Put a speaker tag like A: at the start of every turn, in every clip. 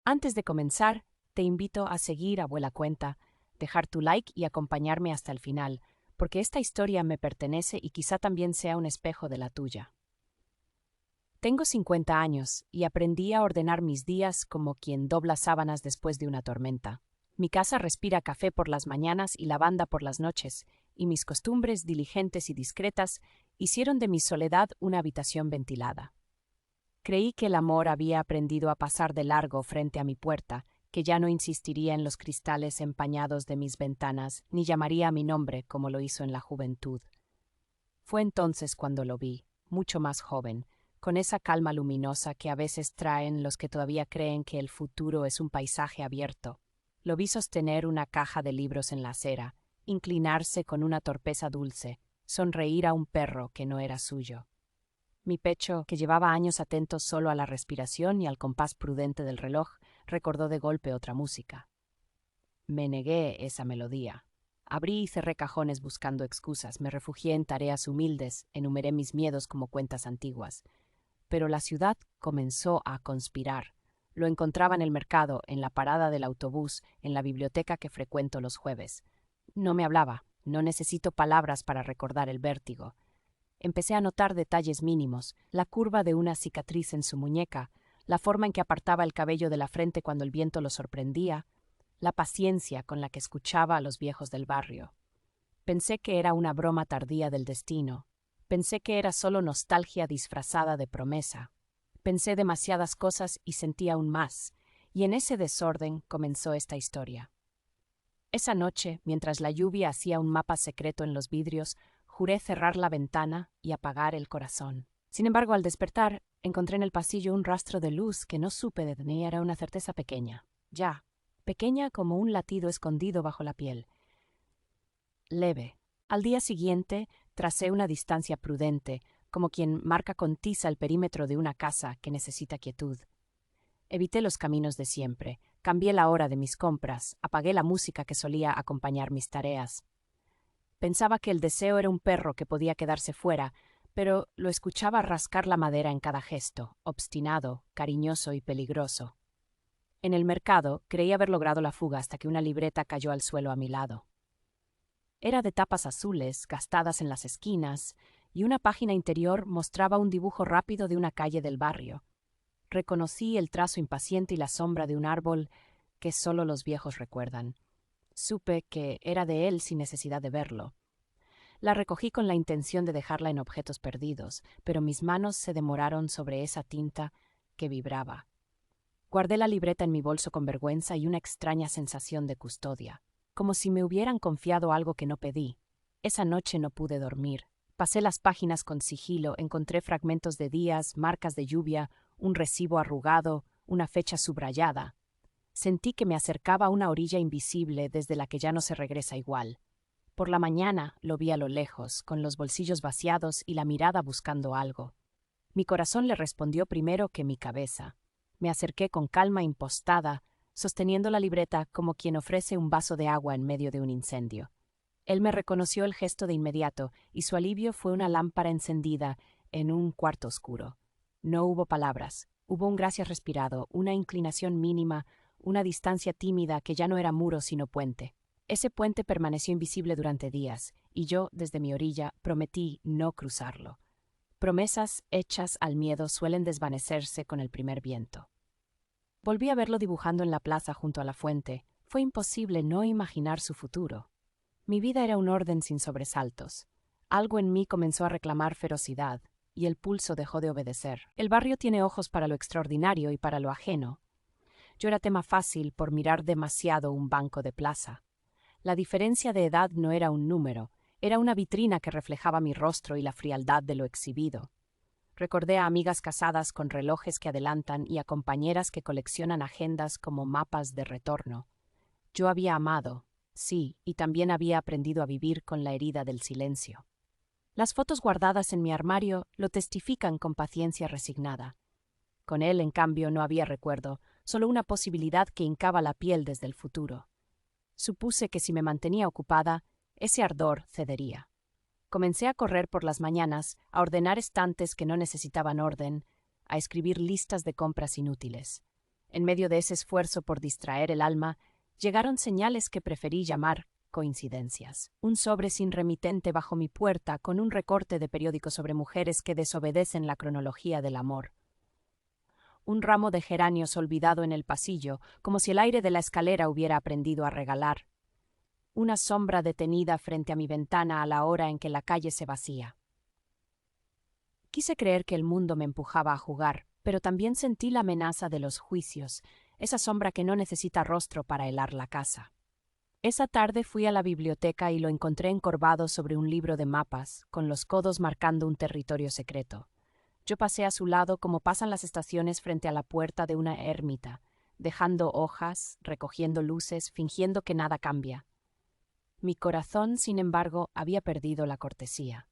A: Antes de comenzar, te invito a seguir Abuela Cuenta, dejar tu like y acompañarme hasta el final, porque esta historia me pertenece y quizá también sea un espejo de la tuya. Tengo 50 años y aprendí a ordenar mis días como quien dobla sábanas después de una tormenta. Mi casa respira café por las mañanas y lavanda por las noches, y mis costumbres diligentes y discretas hicieron de mi soledad una habitación ventilada. Creí que el amor había aprendido a pasar de largo frente a mi puerta, que ya no insistiría en los cristales empañados de mis ventanas, ni llamaría a mi nombre como lo hizo en la juventud. Fue entonces cuando lo vi, mucho más joven, con esa calma luminosa que a veces traen los que todavía creen que el futuro es un paisaje abierto. Lo vi sostener una caja de libros en la acera, inclinarse con una torpeza dulce, sonreír a un perro que no era suyo. Mi pecho, que llevaba años atento solo a la respiración y al compás prudente del reloj, recordó de golpe otra música. Me negué esa melodía. Abrí y cerré cajones buscando excusas, me refugié en tareas humildes, enumeré mis miedos como cuentas antiguas. Pero la ciudad comenzó a conspirar. Lo encontraba en el mercado, en la parada del autobús, en la biblioteca que frecuento los jueves. No me hablaba, no necesito palabras para recordar el vértigo. Empecé a notar detalles mínimos, la curva de una cicatriz en su muñeca, la forma en que apartaba el cabello de la frente cuando el viento lo sorprendía, la paciencia con la que escuchaba a los viejos del barrio. Pensé que era una broma tardía del destino. Pensé que era solo nostalgia disfrazada de promesa. Pensé demasiadas cosas y sentí aún más, y en ese desorden comenzó esta historia. Esa noche, mientras la lluvia hacía un mapa secreto en los vidrios, juré cerrar la ventana y apagar el corazón. Sin embargo, al despertar, encontré en el pasillo un rastro de luz que no supe detener. Era una certeza pequeña, ya, pequeña como un latido escondido bajo la piel. Leve. Al día siguiente, tracé una distancia prudente, como quien marca con tiza el perímetro de una casa que necesita quietud. Evité los caminos de siempre, cambié la hora de mis compras, apagué la música que solía acompañar mis tareas. Pensaba que el deseo era un perro que podía quedarse fuera, pero lo escuchaba rascar la madera en cada gesto, obstinado, cariñoso y peligroso. En el mercado creí haber logrado la fuga hasta que una libreta cayó al suelo a mi lado. Era de tapas azules, gastadas en las esquinas, y una página interior mostraba un dibujo rápido de una calle del barrio. Reconocí el trazo impaciente y la sombra de un árbol que solo los viejos recuerdan. Supe que era de él sin necesidad de verlo. La recogí con la intención de dejarla en objetos perdidos, pero mis manos se demoraron sobre esa tinta que vibraba. Guardé la libreta en mi bolso con vergüenza y una extraña sensación de custodia, como si me hubieran confiado algo que no pedí. Esa noche no pude dormir. Pasé las páginas con sigilo, encontré fragmentos de días, marcas de lluvia, un recibo arrugado, una fecha subrayada. Sentí que me acercaba a una orilla invisible desde la que ya no se regresa igual. Por la mañana lo vi a lo lejos, con los bolsillos vaciados y la mirada buscando algo. Mi corazón le respondió primero que mi cabeza. Me acerqué con calma impostada, sosteniendo la libreta como quien ofrece un vaso de agua en medio de un incendio. Él me reconoció el gesto de inmediato, y su alivio fue una lámpara encendida en un cuarto oscuro. No hubo palabras, hubo un gracias respirado, una inclinación mínima, una distancia tímida que ya no era muro sino puente. Ese puente permaneció invisible durante días, y yo, desde mi orilla, prometí no cruzarlo. Promesas hechas al miedo suelen desvanecerse con el primer viento. Volví a verlo dibujando en la plaza junto a la fuente. Fue imposible no imaginar su futuro. Mi vida era un orden sin sobresaltos. Algo en mí comenzó a reclamar ferocidad, y el pulso dejó de obedecer. El barrio tiene ojos para lo extraordinario y para lo ajeno. Yo era tema fácil por mirar demasiado un banco de plaza. La diferencia de edad no era un número, era una vitrina que reflejaba mi rostro y la frialdad de lo exhibido. Recordé a amigas casadas con relojes que adelantan y a compañeras que coleccionan agendas como mapas de retorno. Yo había amado, sí, y también había aprendido a vivir con la herida del silencio. Las fotos guardadas en mi armario lo testifican con paciencia resignada. Con él, en cambio, no había recuerdo, solo una posibilidad que hincaba la piel desde el futuro. Supuse que si me mantenía ocupada, ese ardor cedería. Comencé a correr por las mañanas, a ordenar estantes que no necesitaban orden, a escribir listas de compras inútiles. En medio de ese esfuerzo por distraer el alma, llegaron señales que preferí llamar coincidencias. Un sobre sin remitente bajo mi puerta con un recorte de periódico sobre mujeres que desobedecen la cronología del amor. Un ramo de geranios olvidado en el pasillo, como si el aire de la escalera hubiera aprendido a regalar. Una sombra detenida frente a mi ventana a la hora en que la calle se vacía. Quise creer que el mundo me empujaba a jugar, pero también sentí la amenaza de los juicios, esa sombra que no necesita rostro para helar la casa. Esa tarde fui a la biblioteca y lo encontré encorvado sobre un libro de mapas, con los codos marcando un territorio secreto. Yo pasé a su lado como pasan las estaciones frente a la puerta de una ermita, dejando hojas, recogiendo luces, fingiendo que nada cambia. Mi corazón, sin embargo, había perdido la cortesía.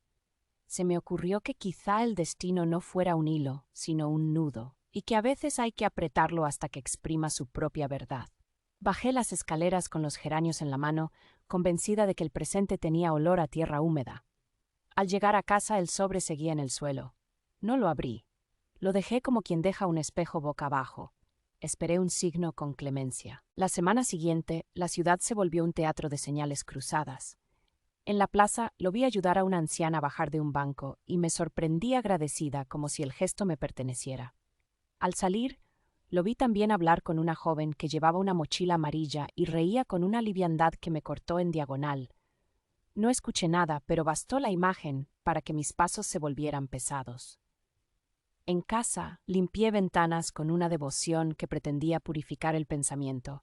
A: Se me ocurrió que quizá el destino no fuera un hilo, sino un nudo, y que a veces hay que apretarlo hasta que exprima su propia verdad. Bajé las escaleras con los geranios en la mano, convencida de que el presente tenía olor a tierra húmeda. Al llegar a casa el sobre seguía en el suelo. No lo abrí. Lo dejé como quien deja un espejo boca abajo. Esperé un signo con clemencia. La semana siguiente, la ciudad se volvió un teatro de señales cruzadas. En la plaza lo vi ayudar a una anciana a bajar de un banco y me sorprendí agradecida como si el gesto me perteneciera. Al salir, lo vi también hablar con una joven que llevaba una mochila amarilla y reía con una liviandad que me cortó en diagonal. No escuché nada, pero bastó la imagen para que mis pasos se volvieran pesados. En casa, limpié ventanas con una devoción que pretendía purificar el pensamiento.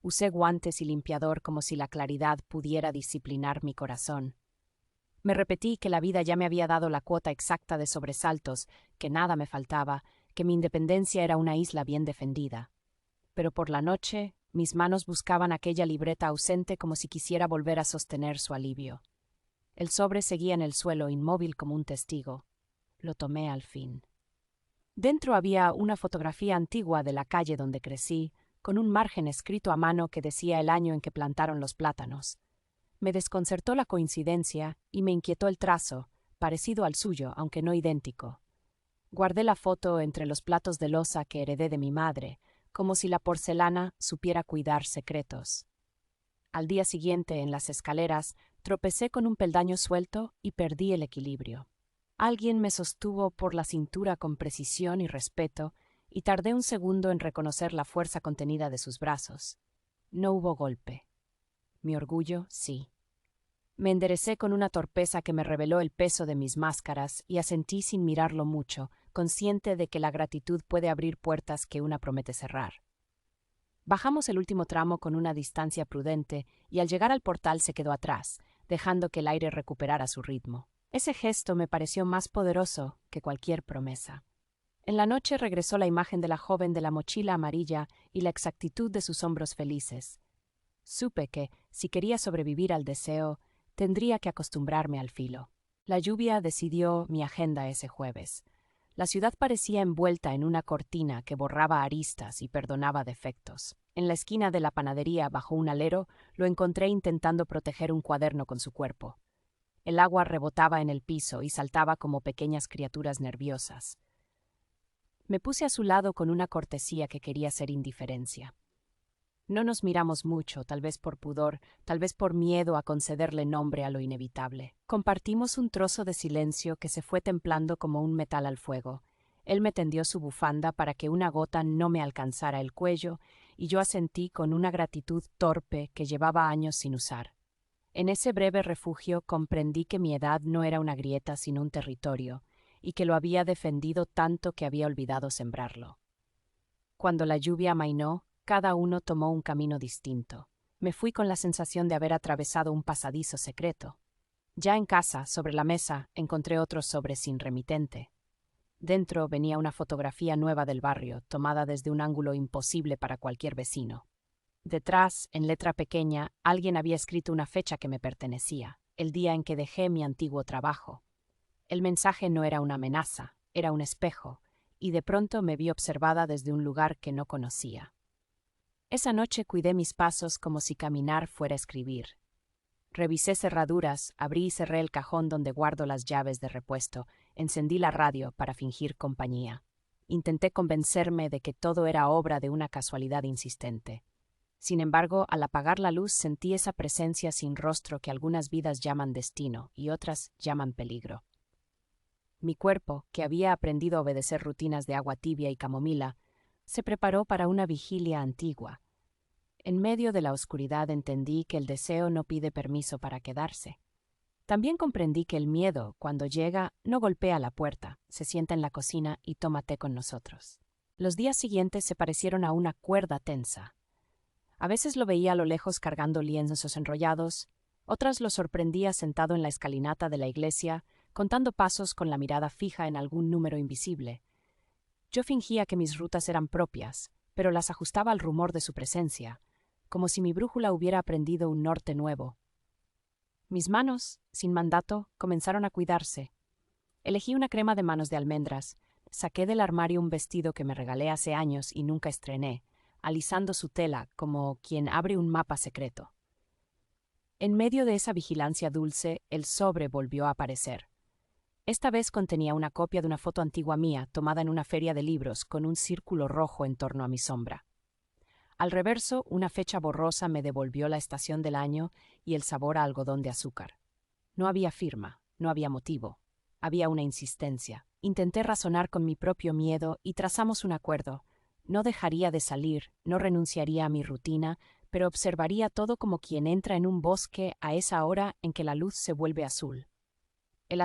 A: Usé guantes y limpiador como si la claridad pudiera disciplinar mi corazón. Me repetí que la vida ya me había dado la cuota exacta de sobresaltos, que nada me faltaba, que mi independencia era una isla bien defendida. Pero por la noche, mis manos buscaban aquella libreta ausente como si quisiera volver a sostener su alivio. El sobre seguía en el suelo, inmóvil como un testigo. Lo tomé al fin. Dentro había una fotografía antigua de la calle donde crecí, con un margen escrito a mano que decía el año en que plantaron los plátanos. Me desconcertó la coincidencia y me inquietó el trazo, parecido al suyo, aunque no idéntico. Guardé la foto entre los platos de loza que heredé de mi madre, como si la porcelana supiera cuidar secretos. Al día siguiente, en las escaleras, tropecé con un peldaño suelto y perdí el equilibrio. Alguien me sostuvo por la cintura con precisión y respeto, y tardé un segundo en reconocer la fuerza contenida de sus brazos. No hubo golpe. Mi orgullo, sí. Me enderecé con una torpeza que me reveló el peso de mis máscaras y asentí sin mirarlo mucho, consciente de que la gratitud puede abrir puertas que una promete cerrar. Bajamos el último tramo con una distancia prudente y al llegar al portal se quedó atrás, dejando que el aire recuperara su ritmo. Ese gesto me pareció más poderoso que cualquier promesa. En la noche regresó la imagen de la joven de la mochila amarilla y la exactitud de sus hombros felices. Supe que, si quería sobrevivir al deseo, tendría que acostumbrarme al filo. La lluvia decidió mi agenda ese jueves. La ciudad parecía envuelta en una cortina que borraba aristas y perdonaba defectos. En la esquina de la panadería, bajo un alero, lo encontré intentando proteger un cuaderno con su cuerpo. El agua rebotaba en el piso y saltaba como pequeñas criaturas nerviosas. Me puse a su lado con una cortesía que quería ser indiferencia. No nos miramos mucho, tal vez por pudor, tal vez por miedo a concederle nombre a lo inevitable. Compartimos un trozo de silencio que se fue templando como un metal al fuego. Él me tendió su bufanda para que una gota no me alcanzara el cuello, y yo asentí con una gratitud torpe que llevaba años sin usar. En ese breve refugio comprendí que mi edad no era una grieta sino un territorio, y que lo había defendido tanto que había olvidado sembrarlo. Cuando la lluvia amainó, cada uno tomó un camino distinto. Me fui con la sensación de haber atravesado un pasadizo secreto. Ya en casa, sobre la mesa, encontré otro sobre sin remitente. Dentro venía una fotografía nueva del barrio, tomada desde un ángulo imposible para cualquier vecino. Detrás, en letra pequeña, alguien había escrito una fecha que me pertenecía, el día en que dejé mi antiguo trabajo. El mensaje no era una amenaza, era un espejo, y de pronto me vi observada desde un lugar que no conocía. Esa noche cuidé mis pasos como si caminar fuera escribir. Revisé cerraduras, abrí y cerré el cajón donde guardo las llaves de repuesto, encendí la radio para fingir compañía. Intenté convencerme de que todo era obra de una casualidad insistente. Sin embargo, al apagar la luz sentí esa presencia sin rostro que algunas vidas llaman destino y otras llaman peligro. Mi cuerpo, que había aprendido a obedecer rutinas de agua tibia y camomila, se preparó para una vigilia antigua. En medio de la oscuridad entendí que el deseo no pide permiso para quedarse. También comprendí que el miedo, cuando llega, no golpea la puerta, se sienta en la cocina y toma té con nosotros. Los días siguientes se parecieron a una cuerda tensa. A veces lo veía a lo lejos cargando lienzos enrollados, otras lo sorprendía sentado en la escalinata de la iglesia, contando pasos con la mirada fija en algún número invisible. Yo fingía que mis rutas eran propias, pero las ajustaba al rumor de su presencia, como si mi brújula hubiera aprendido un norte nuevo. Mis manos, sin mandato, comenzaron a cuidarse. Elegí una crema de manos de almendras, saqué del armario un vestido que me regalé hace años y nunca estrené, alisando su tela como quien abre un mapa secreto. En medio de esa vigilancia dulce, el sobre volvió a aparecer. Esta vez contenía una copia de una foto antigua mía tomada en una feria de libros con un círculo rojo en torno a mi sombra. Al reverso, una fecha borrosa me devolvió la estación del año y el sabor a algodón de azúcar. No había firma, no había motivo, había una insistencia. Intenté razonar con mi propio miedo y trazamos un acuerdo. No dejaría de salir, no renunciaría a mi rutina, pero observaría todo como quien entra en un bosque a esa hora en que la luz se vuelve azul. El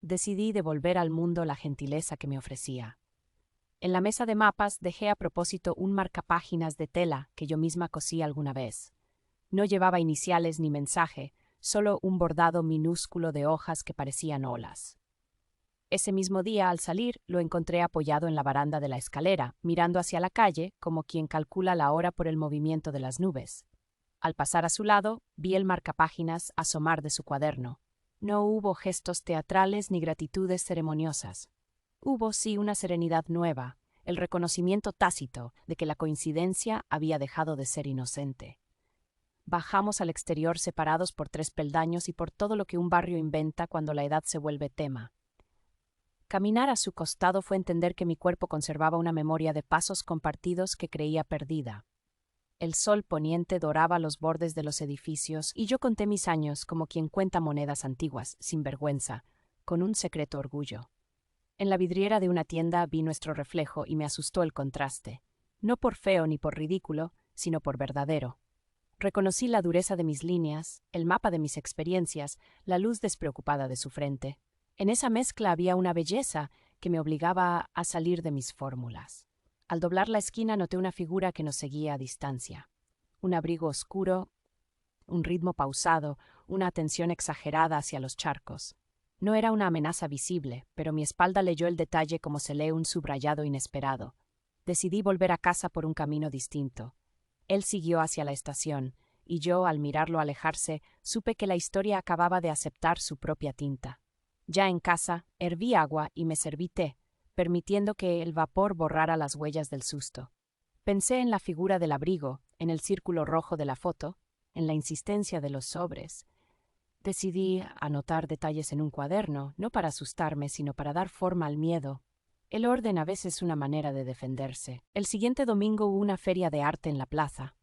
A: Decidí devolver al mundo la gentileza que me ofrecía. En la mesa de mapas dejé a propósito un marcapáginas de tela que yo misma cosí alguna vez. No llevaba iniciales ni mensaje, solo un bordado minúsculo de hojas que parecían olas. Ese mismo día, al salir, lo encontré apoyado en la baranda de la escalera, mirando hacia la calle como quien calcula la hora por el movimiento de las nubes. Al pasar a su lado, vi el marcapáginas asomar de su cuaderno. No hubo gestos teatrales ni gratitudes ceremoniosas. Hubo sí una serenidad nueva, el reconocimiento tácito de que la coincidencia había dejado de ser inocente. Bajamos al exterior separados por 3 peldaños y por todo lo que un barrio inventa cuando la edad se vuelve tema. Caminar a su costado fue entender que mi cuerpo conservaba una memoria de pasos compartidos que creía perdida. El sol poniente doraba los bordes de los edificios y yo conté mis años como quien cuenta monedas antiguas, sin vergüenza, con un secreto orgullo. En la vidriera de una tienda vi nuestro reflejo y me asustó el contraste, no por feo ni por ridículo, sino por verdadero. Reconocí la dureza de mis líneas, el mapa de mis experiencias, la luz despreocupada de su frente. En esa mezcla había una belleza que me obligaba a salir de mis fórmulas. Al doblar la esquina noté una figura que nos seguía a distancia. Un abrigo oscuro, un ritmo pausado, una atención exagerada hacia los charcos. No era una amenaza visible, pero mi espalda leyó el detalle como se lee un subrayado inesperado. Decidí volver a casa por un camino distinto. Él siguió hacia la estación, y yo, al mirarlo alejarse, supe que la historia acababa de aceptar su propia tinta. Ya en casa, herví agua y me serví té, permitiendo que el vapor borrara las huellas del susto. Pensé en la figura del abrigo, en el círculo rojo de la foto, en la insistencia de los sobres. Decidí anotar detalles en un cuaderno, no para asustarme, sino para dar forma al miedo. El orden a veces es una manera de defenderse. El siguiente domingo hubo una feria de arte en la plaza.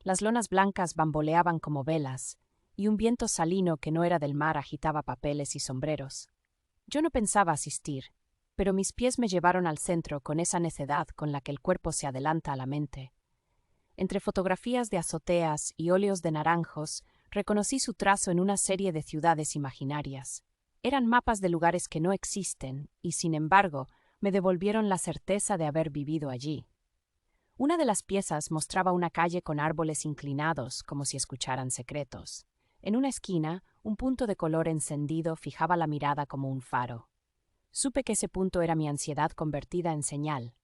A: Las lonas blancas bamboleaban como velas, y un viento salino que no era del mar agitaba papeles y sombreros. Yo no pensaba asistir, pero mis pies me llevaron al centro con esa necedad con la que el cuerpo se adelanta a la mente. Entre fotografías de azoteas y óleos de naranjos, reconocí su trazo en una serie de ciudades imaginarias. Eran mapas de lugares que no existen y, sin embargo, me devolvieron la certeza de haber vivido allí. Una de las piezas mostraba una calle con árboles inclinados, como si escucharan secretos. En una esquina, un punto de color encendido fijaba la mirada como un faro. Supe que ese punto era mi ansiedad convertida en señal.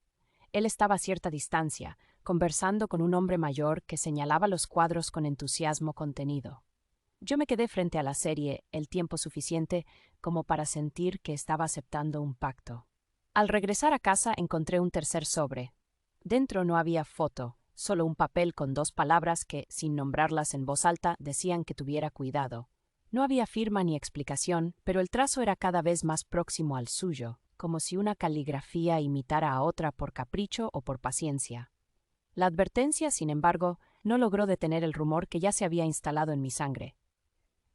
A: Él estaba a cierta distancia, conversando con un hombre mayor que señalaba los cuadros con entusiasmo contenido. Yo me quedé frente a la serie el tiempo suficiente como para sentir que estaba aceptando un pacto. Al regresar a casa encontré un tercer sobre. Dentro no había foto, solo un papel con 2 palabras que, sin nombrarlas en voz alta, decían que tuviera cuidado. No había firma ni explicación, pero el trazo era cada vez más próximo al suyo, como si una caligrafía imitara a otra por capricho o por paciencia. La advertencia, sin embargo, no logró detener el rumor que ya se había instalado en mi sangre.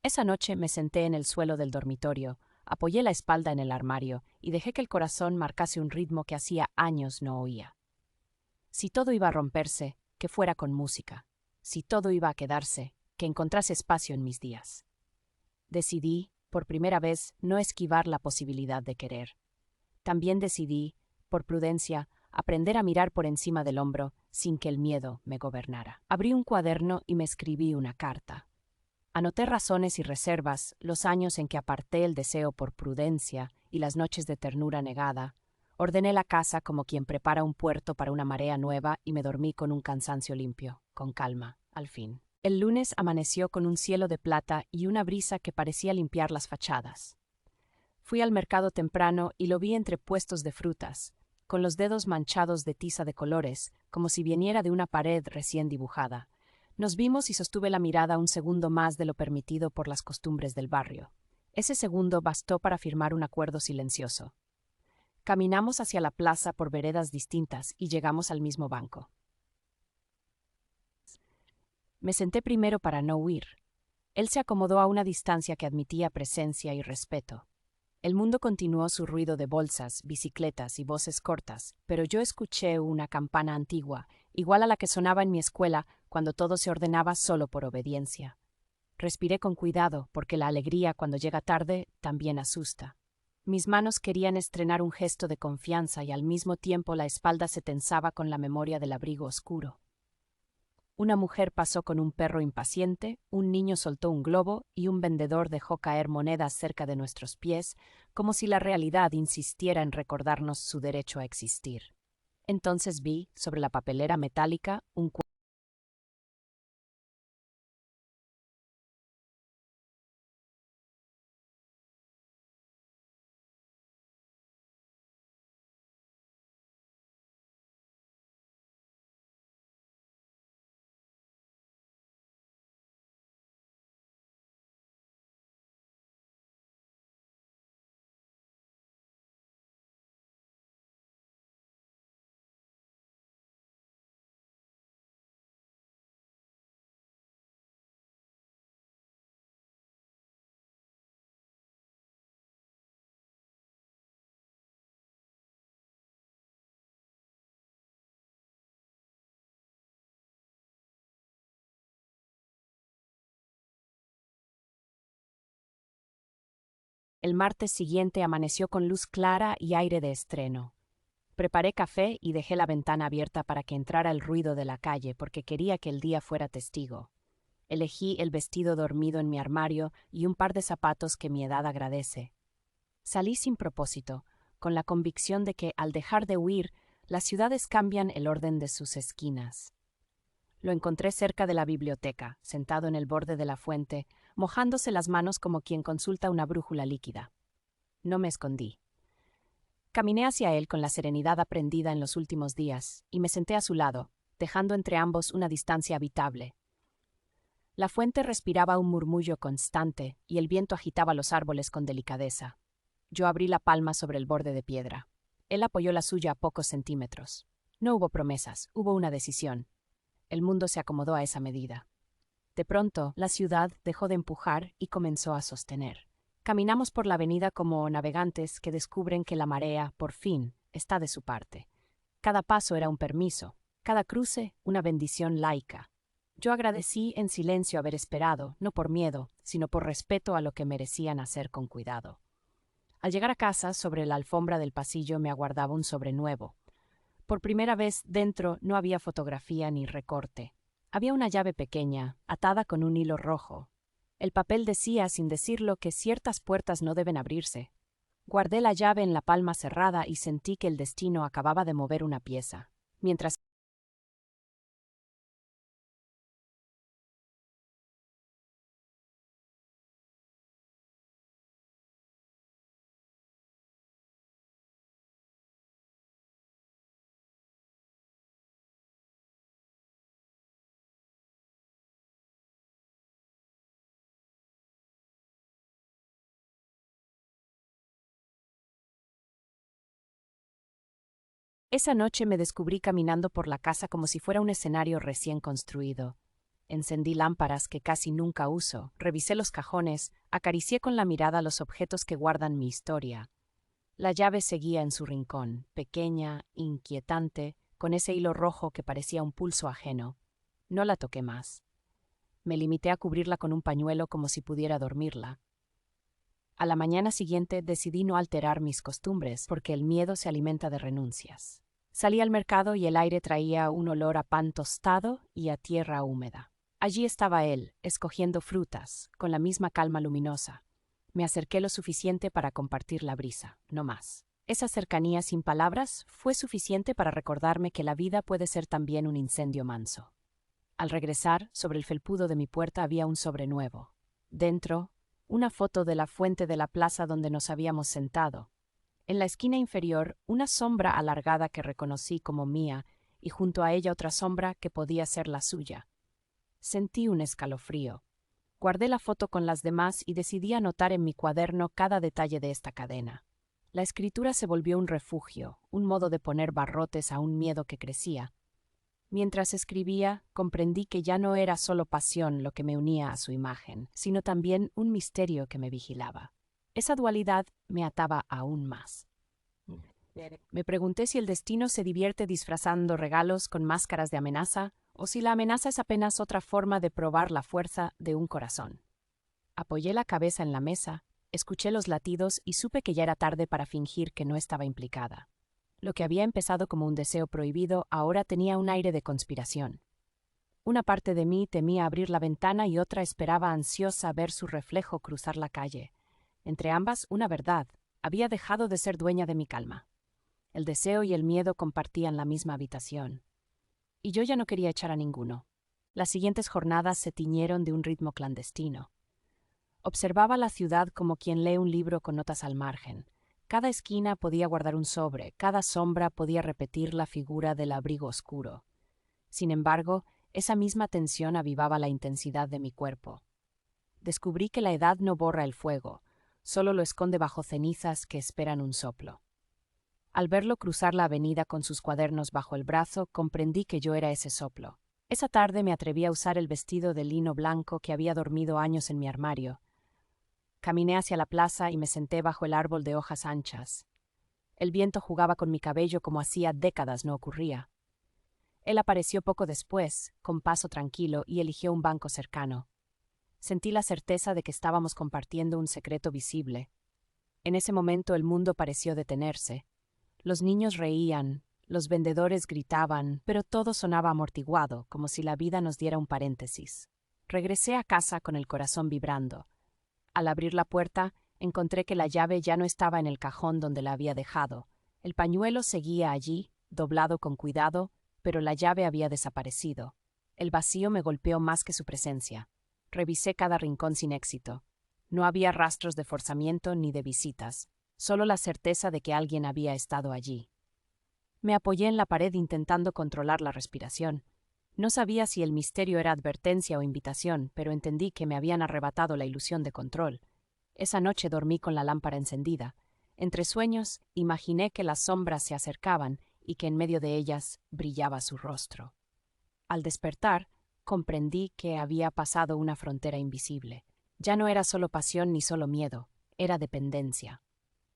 A: Esa noche me senté en el suelo del dormitorio, apoyé la espalda en el armario y dejé que el corazón marcase un ritmo que hacía años no oía. Si todo iba a romperse, que fuera con música. Si todo iba a quedarse, que encontrase espacio en mis días. Decidí, por primera vez, no esquivar la posibilidad de querer. También decidí, por prudencia, aprender a mirar por encima del hombro sin que el miedo me gobernara. Abrí un cuaderno y me escribí una carta. Anoté razones y reservas, los años en que aparté el deseo por prudencia y las noches de ternura negada. Ordené la casa como quien prepara un puerto para una marea nueva y me dormí con un cansancio limpio, con calma, al fin. El lunes amaneció con un cielo de plata y una brisa que parecía limpiar las fachadas. Fui al mercado temprano y lo vi entre puestos de frutas, con los dedos manchados de tiza de colores, como si viniera de una pared recién dibujada. Nos vimos y sostuve la mirada un segundo más de lo permitido por las costumbres del barrio. Ese segundo bastó para firmar un acuerdo silencioso. Caminamos hacia la plaza por veredas distintas y llegamos al mismo banco. Me senté primero para no huir. Él se acomodó a una distancia que admitía presencia y respeto. El mundo continuó su ruido de bolsas, bicicletas y voces cortas, pero yo escuché una campana antigua, igual a la que sonaba en mi escuela cuando todo se ordenaba solo por obediencia. Respiré con cuidado, porque la alegría cuando llega tarde también asusta. Mis manos querían estrenar un gesto de confianza y al mismo tiempo la espalda se tensaba con la memoria del abrigo oscuro. Una mujer pasó con un perro impaciente, un niño soltó un globo y un vendedor dejó caer monedas cerca de nuestros pies, como si la realidad insistiera en recordarnos su derecho a existir. Entonces vi, sobre la papelera metálica, un El martes siguiente amaneció con luz clara y aire de estreno. Preparé café y dejé la ventana abierta para que entrara el ruido de la calle, porque quería que el día fuera testigo. Elegí el vestido dormido en mi armario y un par de zapatos que mi edad agradece. Salí sin propósito, con la convicción de que, al dejar de huir, las ciudades cambian el orden de sus esquinas. Lo encontré cerca de la biblioteca, sentado en el borde de la fuente, mojándose las manos como quien consulta una brújula líquida. No me escondí. Caminé hacia él con la serenidad aprendida en los últimos días, y me senté a su lado, dejando entre ambos una distancia habitable. La fuente respiraba un murmullo constante, y el viento agitaba los árboles con delicadeza. Yo abrí la palma sobre el borde de piedra. Él apoyó la suya a pocos centímetros. No hubo promesas, hubo una decisión. El mundo se acomodó a esa medida. De pronto, la ciudad dejó de empujar y comenzó a sostener. Caminamos por la avenida como navegantes que descubren que la marea, por fin, está de su parte. Cada paso era un permiso. Cada cruce, una bendición laica. Yo agradecí en silencio haber esperado, no por miedo, sino por respeto a lo que merecían hacer con cuidado. Al llegar a casa, sobre la alfombra del pasillo me aguardaba un sobre nuevo. Por primera vez dentro no había fotografía ni recorte. Había una llave pequeña, atada con un hilo rojo. El papel decía, sin decirlo, que ciertas puertas no deben abrirse. Guardé la llave en la palma cerrada y sentí que el destino acababa de mover una pieza. Mientras esa noche me descubrí caminando por la casa como si fuera un escenario recién construido. Encendí lámparas que casi nunca uso, revisé los cajones, acaricié con la mirada los objetos que guardan mi historia. La llave seguía en su rincón, pequeña, inquietante, con ese hilo rojo que parecía un pulso ajeno. No la toqué más. Me limité a cubrirla con un pañuelo como si pudiera dormirla. A la mañana siguiente decidí no alterar mis costumbres, porque el miedo se alimenta de renuncias. Salí al mercado y el aire traía un olor a pan tostado y a tierra húmeda. Allí estaba él, escogiendo frutas, con la misma calma luminosa. Me acerqué lo suficiente para compartir la brisa, no más. Esa cercanía sin palabras fue suficiente para recordarme que la vida puede ser también un incendio manso. Al regresar, sobre el felpudo de mi puerta había un sobre nuevo. Dentro, una foto de la fuente de la plaza donde nos habíamos sentado. En la esquina inferior, una sombra alargada que reconocí como mía y junto a ella otra sombra que podía ser la suya. Sentí un escalofrío. Guardé la foto con las demás y decidí anotar en mi cuaderno cada detalle de esta cadena. La escritura se volvió un refugio, un modo de poner barrotes a un miedo que crecía. Mientras escribía, comprendí que ya no era solo pasión lo que me unía a su imagen, sino también un misterio que me vigilaba. Esa dualidad me ataba aún más. Me pregunté si el destino se divierte disfrazando regalos con máscaras de amenaza, o si la amenaza es apenas otra forma de probar la fuerza de un corazón. Apoyé la cabeza en la mesa, escuché los latidos y supe que ya era tarde para fingir que no estaba implicada. Lo que había empezado como un deseo prohibido ahora tenía un aire de conspiración. Una parte de mí temía abrir la ventana y otra esperaba ansiosa ver su reflejo cruzar la calle. Entre ambas, una verdad: había dejado de ser dueña de mi calma. El deseo y el miedo compartían la misma habitación. Y yo ya no quería echar a ninguno. Las siguientes jornadas se tiñeron de un ritmo clandestino. Observaba la ciudad como quien lee un libro con notas al margen. Cada esquina podía guardar un sobre, cada sombra podía repetir la figura del abrigo oscuro. Sin embargo, esa misma tensión avivaba la intensidad de mi cuerpo. Descubrí que la edad no borra el fuego, solo lo esconde bajo cenizas que esperan un soplo. Al verlo cruzar la avenida con sus cuadernos bajo el brazo, comprendí que yo era ese soplo. Esa tarde me atreví a usar el vestido de lino blanco que había dormido años en mi armario. Caminé hacia la plaza y me senté bajo el árbol de hojas anchas. El viento jugaba con mi cabello como hacía décadas no ocurría. Él apareció poco después, con paso tranquilo, y eligió un banco cercano. Sentí la certeza de que estábamos compartiendo un secreto visible. En ese momento el mundo pareció detenerse. Los niños reían, los vendedores gritaban, pero todo sonaba amortiguado, como si la vida nos diera un paréntesis. Regresé a casa con el corazón vibrando. Al abrir la puerta, encontré que la llave ya no estaba en el cajón donde la había dejado. El pañuelo seguía allí, doblado con cuidado, pero la llave había desaparecido. El vacío me golpeó más que su presencia. Revisé cada rincón sin éxito. No había rastros de forzamiento ni de visitas, solo la certeza de que alguien había estado allí. Me apoyé en la pared intentando controlar la respiración. No sabía si el misterio era advertencia o invitación, pero entendí que me habían arrebatado la ilusión de control. Esa noche dormí con la lámpara encendida. Entre sueños, imaginé que las sombras se acercaban y que en medio de ellas brillaba su rostro. Al despertar, comprendí que había pasado una frontera invisible. Ya no era solo pasión ni solo miedo, era dependencia.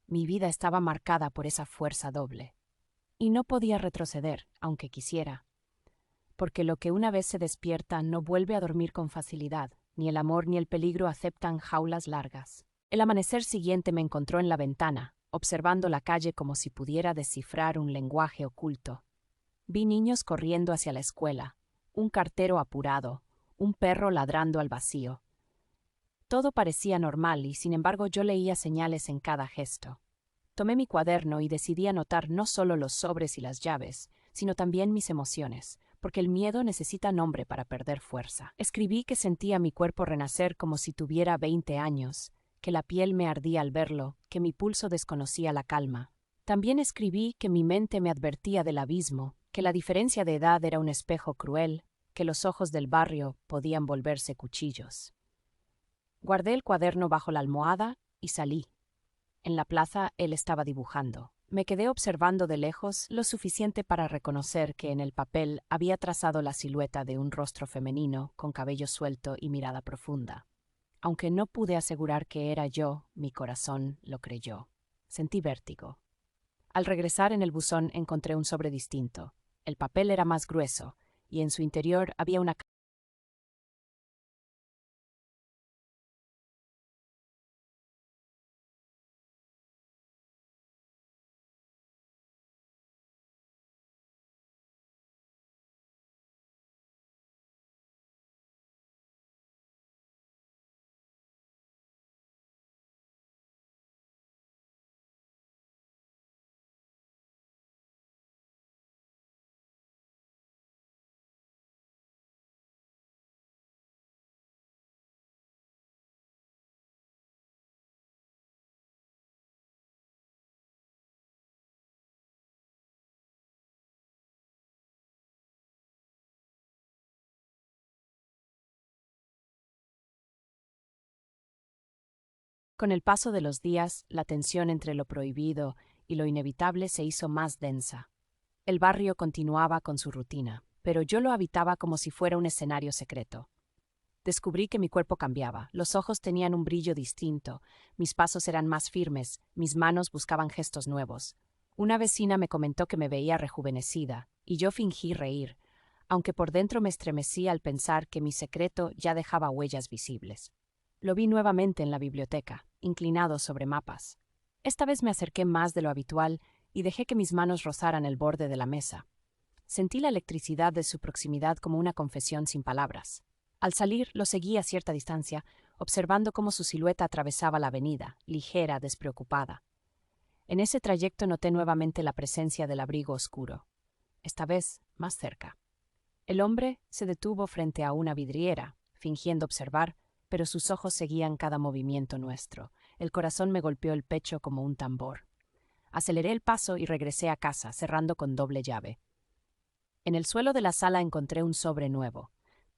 A: Mi vida estaba marcada por esa fuerza doble. Y no podía retroceder, aunque quisiera. porque lo que una vez se despierta no vuelve a dormir con facilidad, ni el amor ni el peligro aceptan jaulas largas. El amanecer siguiente me encontró en la ventana, observando la calle como si pudiera descifrar un lenguaje oculto. Vi niños corriendo hacia la escuela, un cartero apurado, un perro ladrando al vacío. Todo parecía normal y, sin embargo, yo leía señales en cada gesto. Tomé mi cuaderno y decidí anotar no solo los sobres y las llaves, sino también mis emociones, porque el miedo necesita nombre para perder fuerza. Escribí que sentía mi cuerpo renacer como si tuviera 20 años, que la piel me ardía al verlo, que mi pulso desconocía la calma. También escribí que mi mente me advertía del abismo, que la diferencia de edad era un espejo cruel, que los ojos del barrio podían volverse cuchillos. Guardé el cuaderno bajo la almohada y salí. En la plaza él estaba dibujando. Me quedé observando de lejos lo suficiente para reconocer que en el papel había trazado la silueta de un rostro femenino con cabello suelto y mirada profunda. Aunque no pude asegurar que era yo, mi corazón lo creyó. Sentí vértigo. Al regresar en el buzón encontré un sobre distinto. El papel era más grueso, y en su interior había una... Con el paso de los días, la tensión entre lo prohibido y lo inevitable se hizo más densa. El barrio continuaba con su rutina, pero yo lo habitaba como si fuera un escenario secreto. Descubrí que mi cuerpo cambiaba, los ojos tenían un brillo distinto, mis pasos eran más firmes, mis manos buscaban gestos nuevos. Una vecina me comentó que me veía rejuvenecida, y yo fingí reír, aunque por dentro me estremecí al pensar que mi secreto ya dejaba huellas visibles. Lo vi nuevamente en la biblioteca, inclinado sobre mapas. Esta vez me acerqué más de lo habitual y dejé que mis manos rozaran el borde de la mesa. Sentí la electricidad de su proximidad como una confesión sin palabras. Al salir, lo seguí a cierta distancia, observando cómo su silueta atravesaba la avenida, ligera, despreocupada. En ese trayecto noté nuevamente la presencia del abrigo oscuro, esta vez más cerca. El hombre se detuvo frente a una vidriera, fingiendo observar, pero sus ojos seguían cada movimiento nuestro. El corazón me golpeó el pecho como un tambor. Aceleré el paso y regresé a casa, cerrando con doble llave. En el suelo de la sala encontré un sobre nuevo.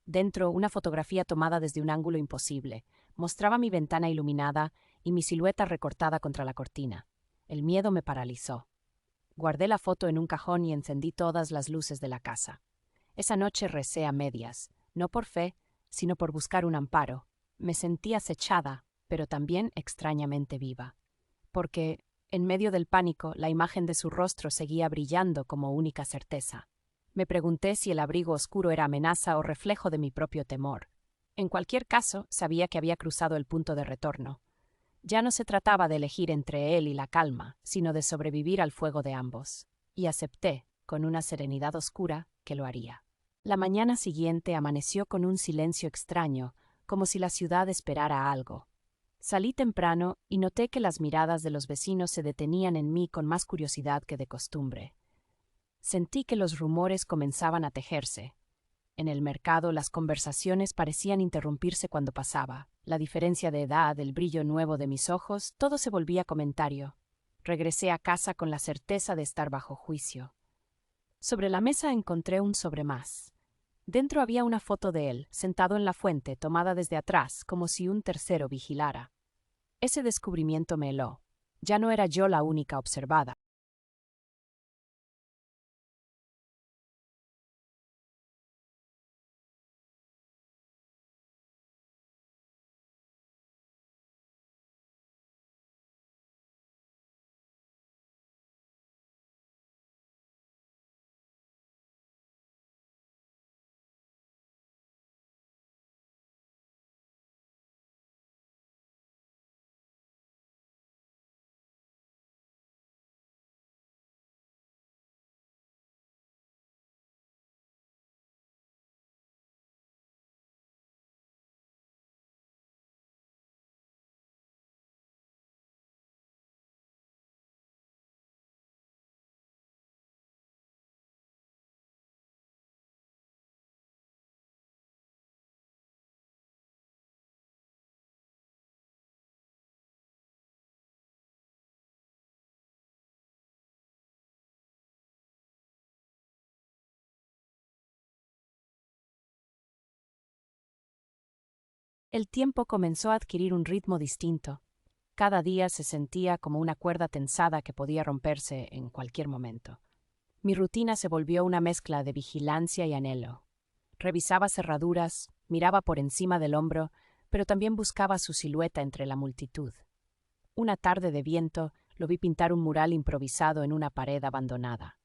A: Dentro, una fotografía tomada desde un ángulo imposible. Mostraba mi ventana iluminada y mi silueta recortada contra la cortina. El miedo me paralizó. Guardé la foto en un cajón y encendí todas las luces de la casa. Esa noche recé a medias, no por fe, sino por buscar un amparo. Me sentí acechada, pero también extrañamente viva. Porque, en medio del pánico, la imagen de su rostro seguía brillando como única certeza. Me pregunté si el abrigo oscuro era amenaza o reflejo de mi propio temor. En cualquier caso, sabía que había cruzado el punto de retorno. Ya no se trataba de elegir entre él y la calma, sino de sobrevivir al fuego de ambos. Y acepté, con una serenidad oscura, que lo haría. La mañana siguiente amaneció con un silencio extraño, como si la ciudad esperara algo. Salí temprano y noté que las miradas de los vecinos se detenían en mí con más curiosidad que de costumbre. Sentí que los rumores comenzaban a tejerse. En el mercado las conversaciones parecían interrumpirse cuando pasaba. La diferencia de edad, el brillo nuevo de mis ojos, todo se volvía comentario. Regresé a casa con la certeza de estar bajo juicio. Sobre la mesa encontré un sobre más. Dentro había una foto de él, sentado en la fuente, tomada desde atrás, como si un tercero vigilara. Ese descubrimiento me heló. Ya no era yo la única observada. El tiempo comenzó a adquirir un ritmo distinto. Cada día se sentía como una cuerda tensada que podía romperse en cualquier momento. Mi rutina se volvió una mezcla de vigilancia y anhelo. Revisaba cerraduras, miraba por encima del hombro, pero también buscaba su silueta entre la multitud. Una tarde de viento lo vi pintar un mural improvisado en una pared abandonada.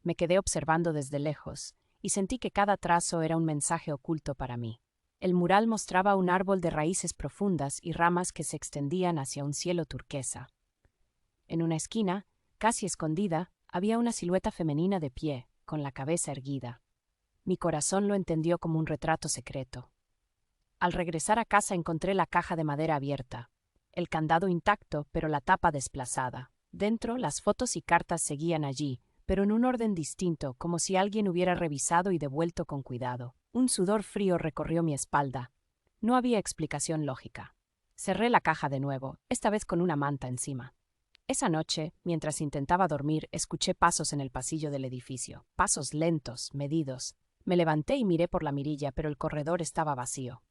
A: Me quedé observando desde lejos y sentí que cada trazo era un mensaje oculto para mí. El mural mostraba un árbol de raíces profundas y ramas que se extendían hacia un cielo turquesa. En una esquina, casi escondida, había una silueta femenina de pie, con la cabeza erguida. Mi corazón lo entendió como un retrato secreto. Al regresar a casa encontré la caja de madera abierta, el candado intacto, pero la tapa desplazada. Dentro, las fotos y cartas seguían allí, pero en un orden distinto, como si alguien hubiera revisado y devuelto con cuidado. Un sudor frío recorrió mi espalda. No había explicación lógica. Cerré la caja de nuevo, esta vez con una manta encima. Esa noche, mientras intentaba dormir, escuché pasos en el pasillo del edificio. Pasos lentos, medidos. Me levanté y miré por la mirilla, pero el corredor estaba vacío.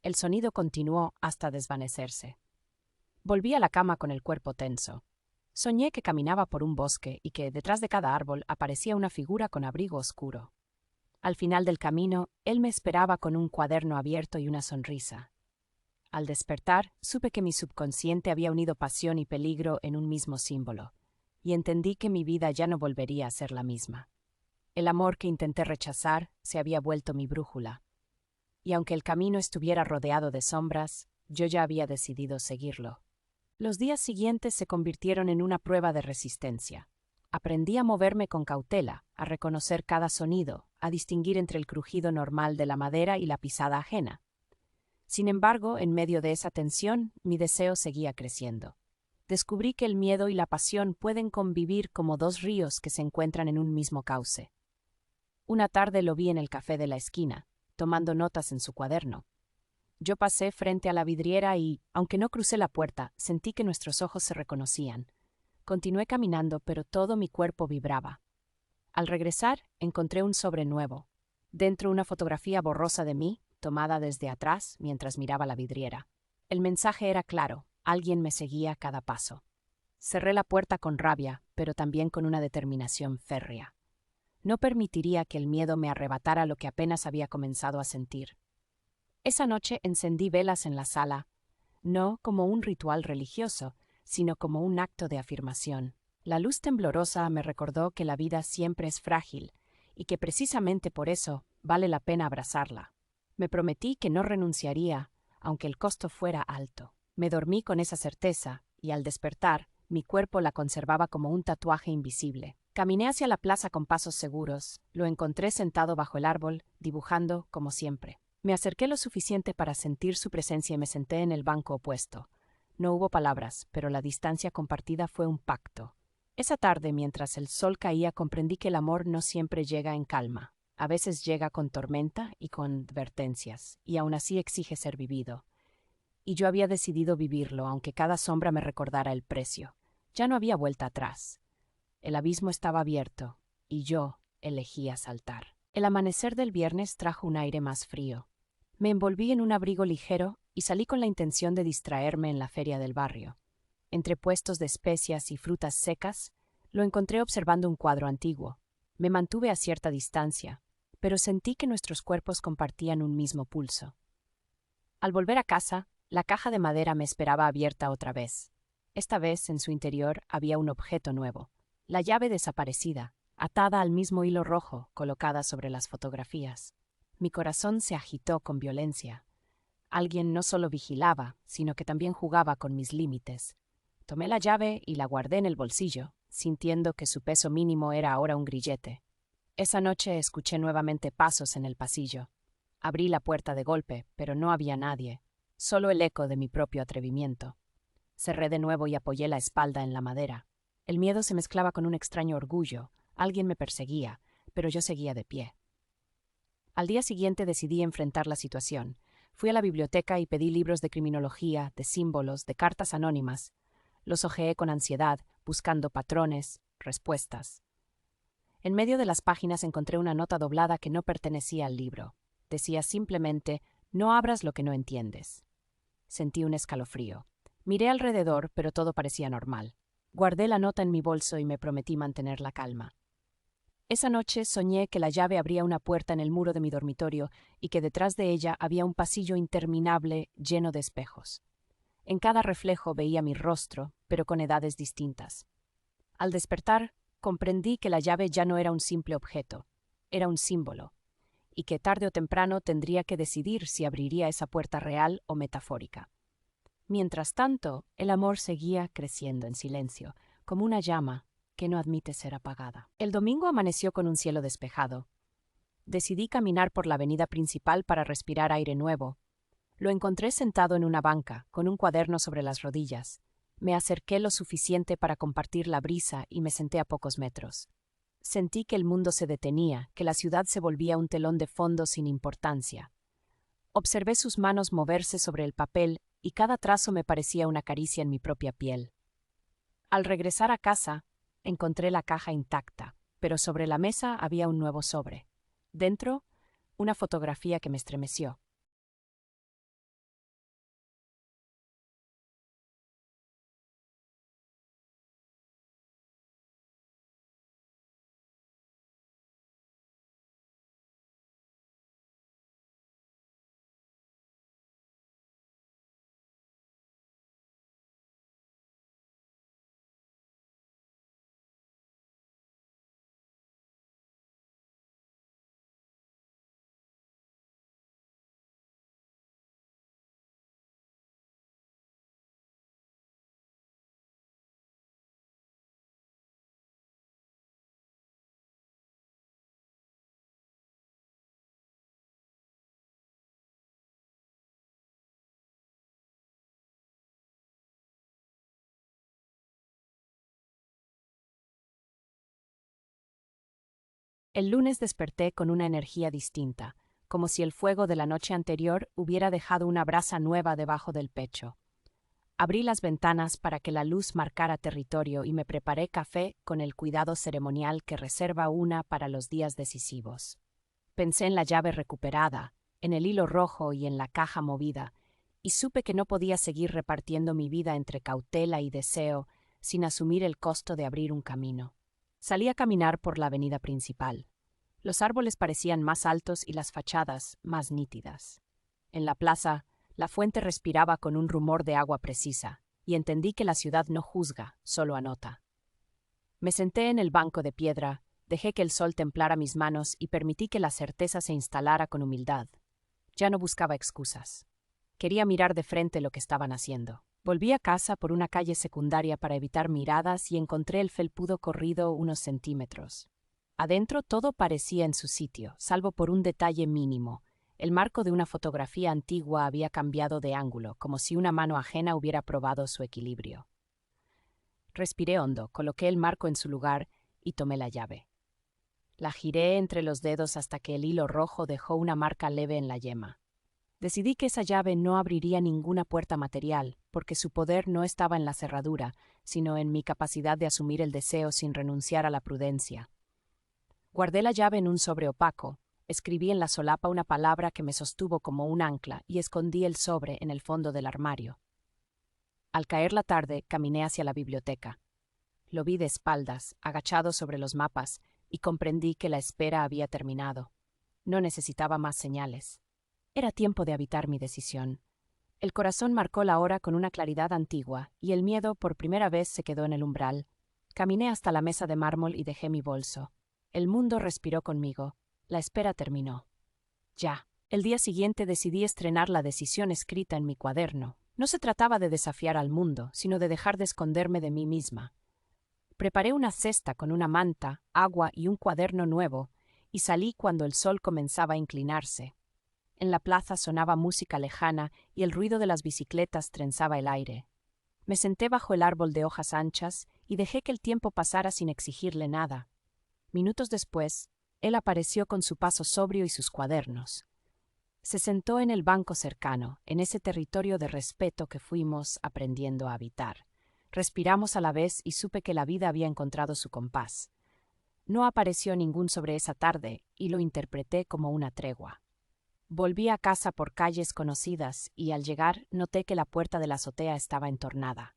A: El sonido continuó hasta desvanecerse. Volví a la cama con el cuerpo tenso. Soñé que caminaba por un bosque y que, detrás de cada árbol, aparecía una figura con abrigo oscuro. Al final del camino, él me esperaba con un cuaderno abierto y una sonrisa. Al despertar, supe que mi subconsciente había unido pasión y peligro en un mismo símbolo, y entendí que mi vida ya no volvería a ser la misma. El amor que intenté rechazar se había vuelto mi brújula. Y aunque el camino estuviera rodeado de sombras, yo ya había decidido seguirlo. Los días siguientes se convirtieron en una prueba de resistencia. Aprendí a moverme con cautela, a reconocer cada sonido, a distinguir entre el crujido normal de la madera y la pisada ajena. Sin embargo, en medio de esa tensión, mi deseo seguía creciendo. Descubrí que el miedo y la pasión pueden convivir como dos ríos que se encuentran en un mismo cauce. Una tarde lo vi en el café de la esquina, tomando notas en su cuaderno. Yo pasé frente a la vidriera y, aunque no crucé la puerta, sentí que nuestros ojos se reconocían. Continué caminando, pero todo mi cuerpo vibraba. Al regresar, encontré un sobre nuevo. Dentro una fotografía borrosa de mí, tomada desde atrás mientras miraba la vidriera. El mensaje era claro, alguien me seguía a cada paso. Cerré la puerta con rabia, pero también con una determinación férrea. No permitiría que el miedo me arrebatara lo que apenas había comenzado a sentir. Esa noche encendí velas en la sala, no como un ritual religioso, sino como un acto de afirmación. La luz temblorosa me recordó que la vida siempre es frágil y que precisamente por eso vale la pena abrazarla. Me prometí que no renunciaría, aunque el costo fuera alto. Me dormí con esa certeza y al despertar, mi cuerpo la conservaba como un tatuaje invisible. Caminé hacia la plaza con pasos seguros. Lo encontré sentado bajo el árbol, dibujando como siempre. Me acerqué lo suficiente para sentir su presencia y me senté en el banco opuesto. No hubo palabras, pero la distancia compartida fue un pacto. Esa tarde, mientras el sol caía, comprendí que el amor no siempre llega en calma. A veces llega con tormenta y con advertencias, y aún así exige ser vivido. Y yo había decidido vivirlo, aunque cada sombra me recordara el precio. Ya no había vuelta atrás. El abismo estaba abierto, y yo elegía saltar. El amanecer del viernes trajo un aire más frío. Me envolví en un abrigo ligero y salí con la intención de distraerme en la feria del barrio. Entre puestos de especias y frutas secas, lo encontré observando un cuadro antiguo. Me mantuve a cierta distancia, pero sentí que nuestros cuerpos compartían un mismo pulso. Al volver a casa, la caja de madera me esperaba abierta otra vez. Esta vez, en su interior, había un objeto nuevo. La llave desaparecida, atada al mismo hilo rojo, colocada sobre las fotografías. Mi corazón se agitó con violencia. Alguien no solo vigilaba, sino que también jugaba con mis límites. Tomé la llave y la guardé en el bolsillo, sintiendo que su peso mínimo era ahora un grillete. Esa noche escuché nuevamente pasos en el pasillo. Abrí la puerta de golpe, pero no había nadie, solo el eco de mi propio atrevimiento. Cerré de nuevo y apoyé la espalda en la madera. El miedo se mezclaba con un extraño orgullo. Alguien me perseguía, pero yo seguía de pie. Al día siguiente decidí enfrentar la situación. Fui a la biblioteca y pedí libros de criminología, de símbolos, de cartas anónimas. Los hojeé con ansiedad, buscando patrones, respuestas. En medio de las páginas encontré una nota doblada que no pertenecía al libro. Decía simplemente, no abras lo que no entiendes. sentí un escalofrío. Miré alrededor, pero todo parecía normal. Guardé la nota en mi bolso y me prometí mantener la calma. Esa noche soñé que la llave abría una puerta en el muro de mi dormitorio y que detrás de ella había un pasillo interminable lleno de espejos. En cada reflejo veía mi rostro, pero con edades distintas. Al despertar, comprendí que la llave ya no era un simple objeto, era un símbolo, y que tarde o temprano tendría que decidir si abriría esa puerta real o metafórica. Mientras tanto, el amor seguía creciendo en silencio, como una llama que no admite ser apagada. El domingo amaneció con un cielo despejado. Decidí caminar por la avenida principal para respirar aire nuevo. Lo encontré sentado en una banca, con un cuaderno sobre las rodillas. Me acerqué lo suficiente para compartir la brisa y me senté a pocos metros. Sentí que el mundo se detenía, que la ciudad se volvía un telón de fondo sin importancia. Observé sus manos moverse sobre el papel y cada trazo me parecía una caricia en mi propia piel. Al regresar a casa, encontré la caja intacta, pero sobre la mesa había un nuevo sobre. Dentro, una fotografía que me estremeció. El lunes desperté con una energía distinta, como si el fuego de la noche anterior hubiera dejado una brasa nueva debajo del pecho. Abrí las ventanas para que la luz marcara territorio y me preparé café con el cuidado ceremonial que reserva una para los días decisivos. Pensé en la llave recuperada, en el hilo rojo y en la caja movida, y supe que no podía seguir repartiendo mi vida entre cautela y deseo sin asumir el costo de abrir un camino. Salí a caminar por la avenida principal. Los árboles parecían más altos y las fachadas más nítidas. En la plaza, la fuente respiraba con un rumor de agua precisa, y entendí que la ciudad no juzga, solo anota. Me senté en el banco de piedra, dejé que el sol templara mis manos y permití que la certeza se instalara con humildad. Ya no buscaba excusas. Quería mirar de frente lo que estaban haciendo. Volví a casa por una calle secundaria para evitar miradas y encontré el felpudo corrido unos centímetros. Adentro todo parecía en su sitio, salvo por un detalle mínimo. El marco de una fotografía antigua había cambiado de ángulo, como si una mano ajena hubiera probado su equilibrio. Respiré hondo, coloqué el marco en su lugar y tomé la llave. La giré entre los dedos hasta que el hilo rojo dejó una marca leve en la yema. Decidí que esa llave no abriría ninguna puerta material, porque su poder no estaba en la cerradura, sino en mi capacidad de asumir el deseo sin renunciar a la prudencia. Guardé la llave en un sobre opaco, escribí en la solapa una palabra que me sostuvo como un ancla y escondí el sobre en el fondo del armario. Al caer la tarde, caminé hacia la biblioteca. Lo vi de espaldas, agachado sobre los mapas, y comprendí que la espera había terminado. No necesitaba más señales. Era tiempo de habitar mi decisión. El corazón marcó la hora con una claridad antigua, y el miedo por primera vez se quedó en el umbral. Caminé hasta la mesa de mármol y dejé mi bolso. El mundo respiró conmigo. La espera terminó. Ya. El día siguiente decidí estrenar la decisión escrita en mi cuaderno. No se trataba de desafiar al mundo, sino de dejar de esconderme de mí misma. Preparé una cesta con una manta, agua y un cuaderno nuevo, y salí cuando el sol comenzaba a inclinarse. En la plaza sonaba música lejana y el ruido de las bicicletas trenzaba el aire. Me senté bajo el árbol de hojas anchas y dejé que el tiempo pasara sin exigirle nada. Minutos después, él apareció con su paso sobrio y sus cuadernos. Se sentó en el banco cercano, en ese territorio de respeto que fuimos aprendiendo a habitar. Respiramos a la vez y supe que la vida había encontrado su compás. No apareció ningún sobre esa tarde y lo interpreté como una tregua. Volví a casa por calles conocidas y al llegar noté que la puerta de la azotea estaba entornada.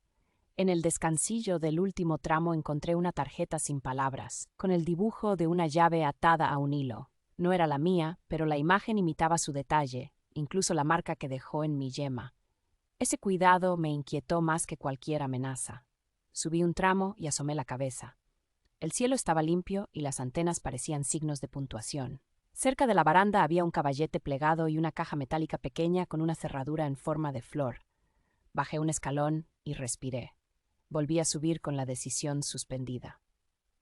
A: En el descansillo del último tramo encontré una tarjeta sin palabras, con el dibujo de una llave atada a un hilo. No era la mía, pero la imagen imitaba su detalle, incluso la marca que dejó en mi yema. Ese cuidado me inquietó más que cualquier amenaza. Subí un tramo y asomé la cabeza. El cielo estaba limpio y las antenas parecían signos de puntuación. Cerca de la baranda había un caballete plegado y una caja metálica pequeña con una cerradura en forma de flor. Bajé un escalón y respiré. Volví a subir con la decisión suspendida.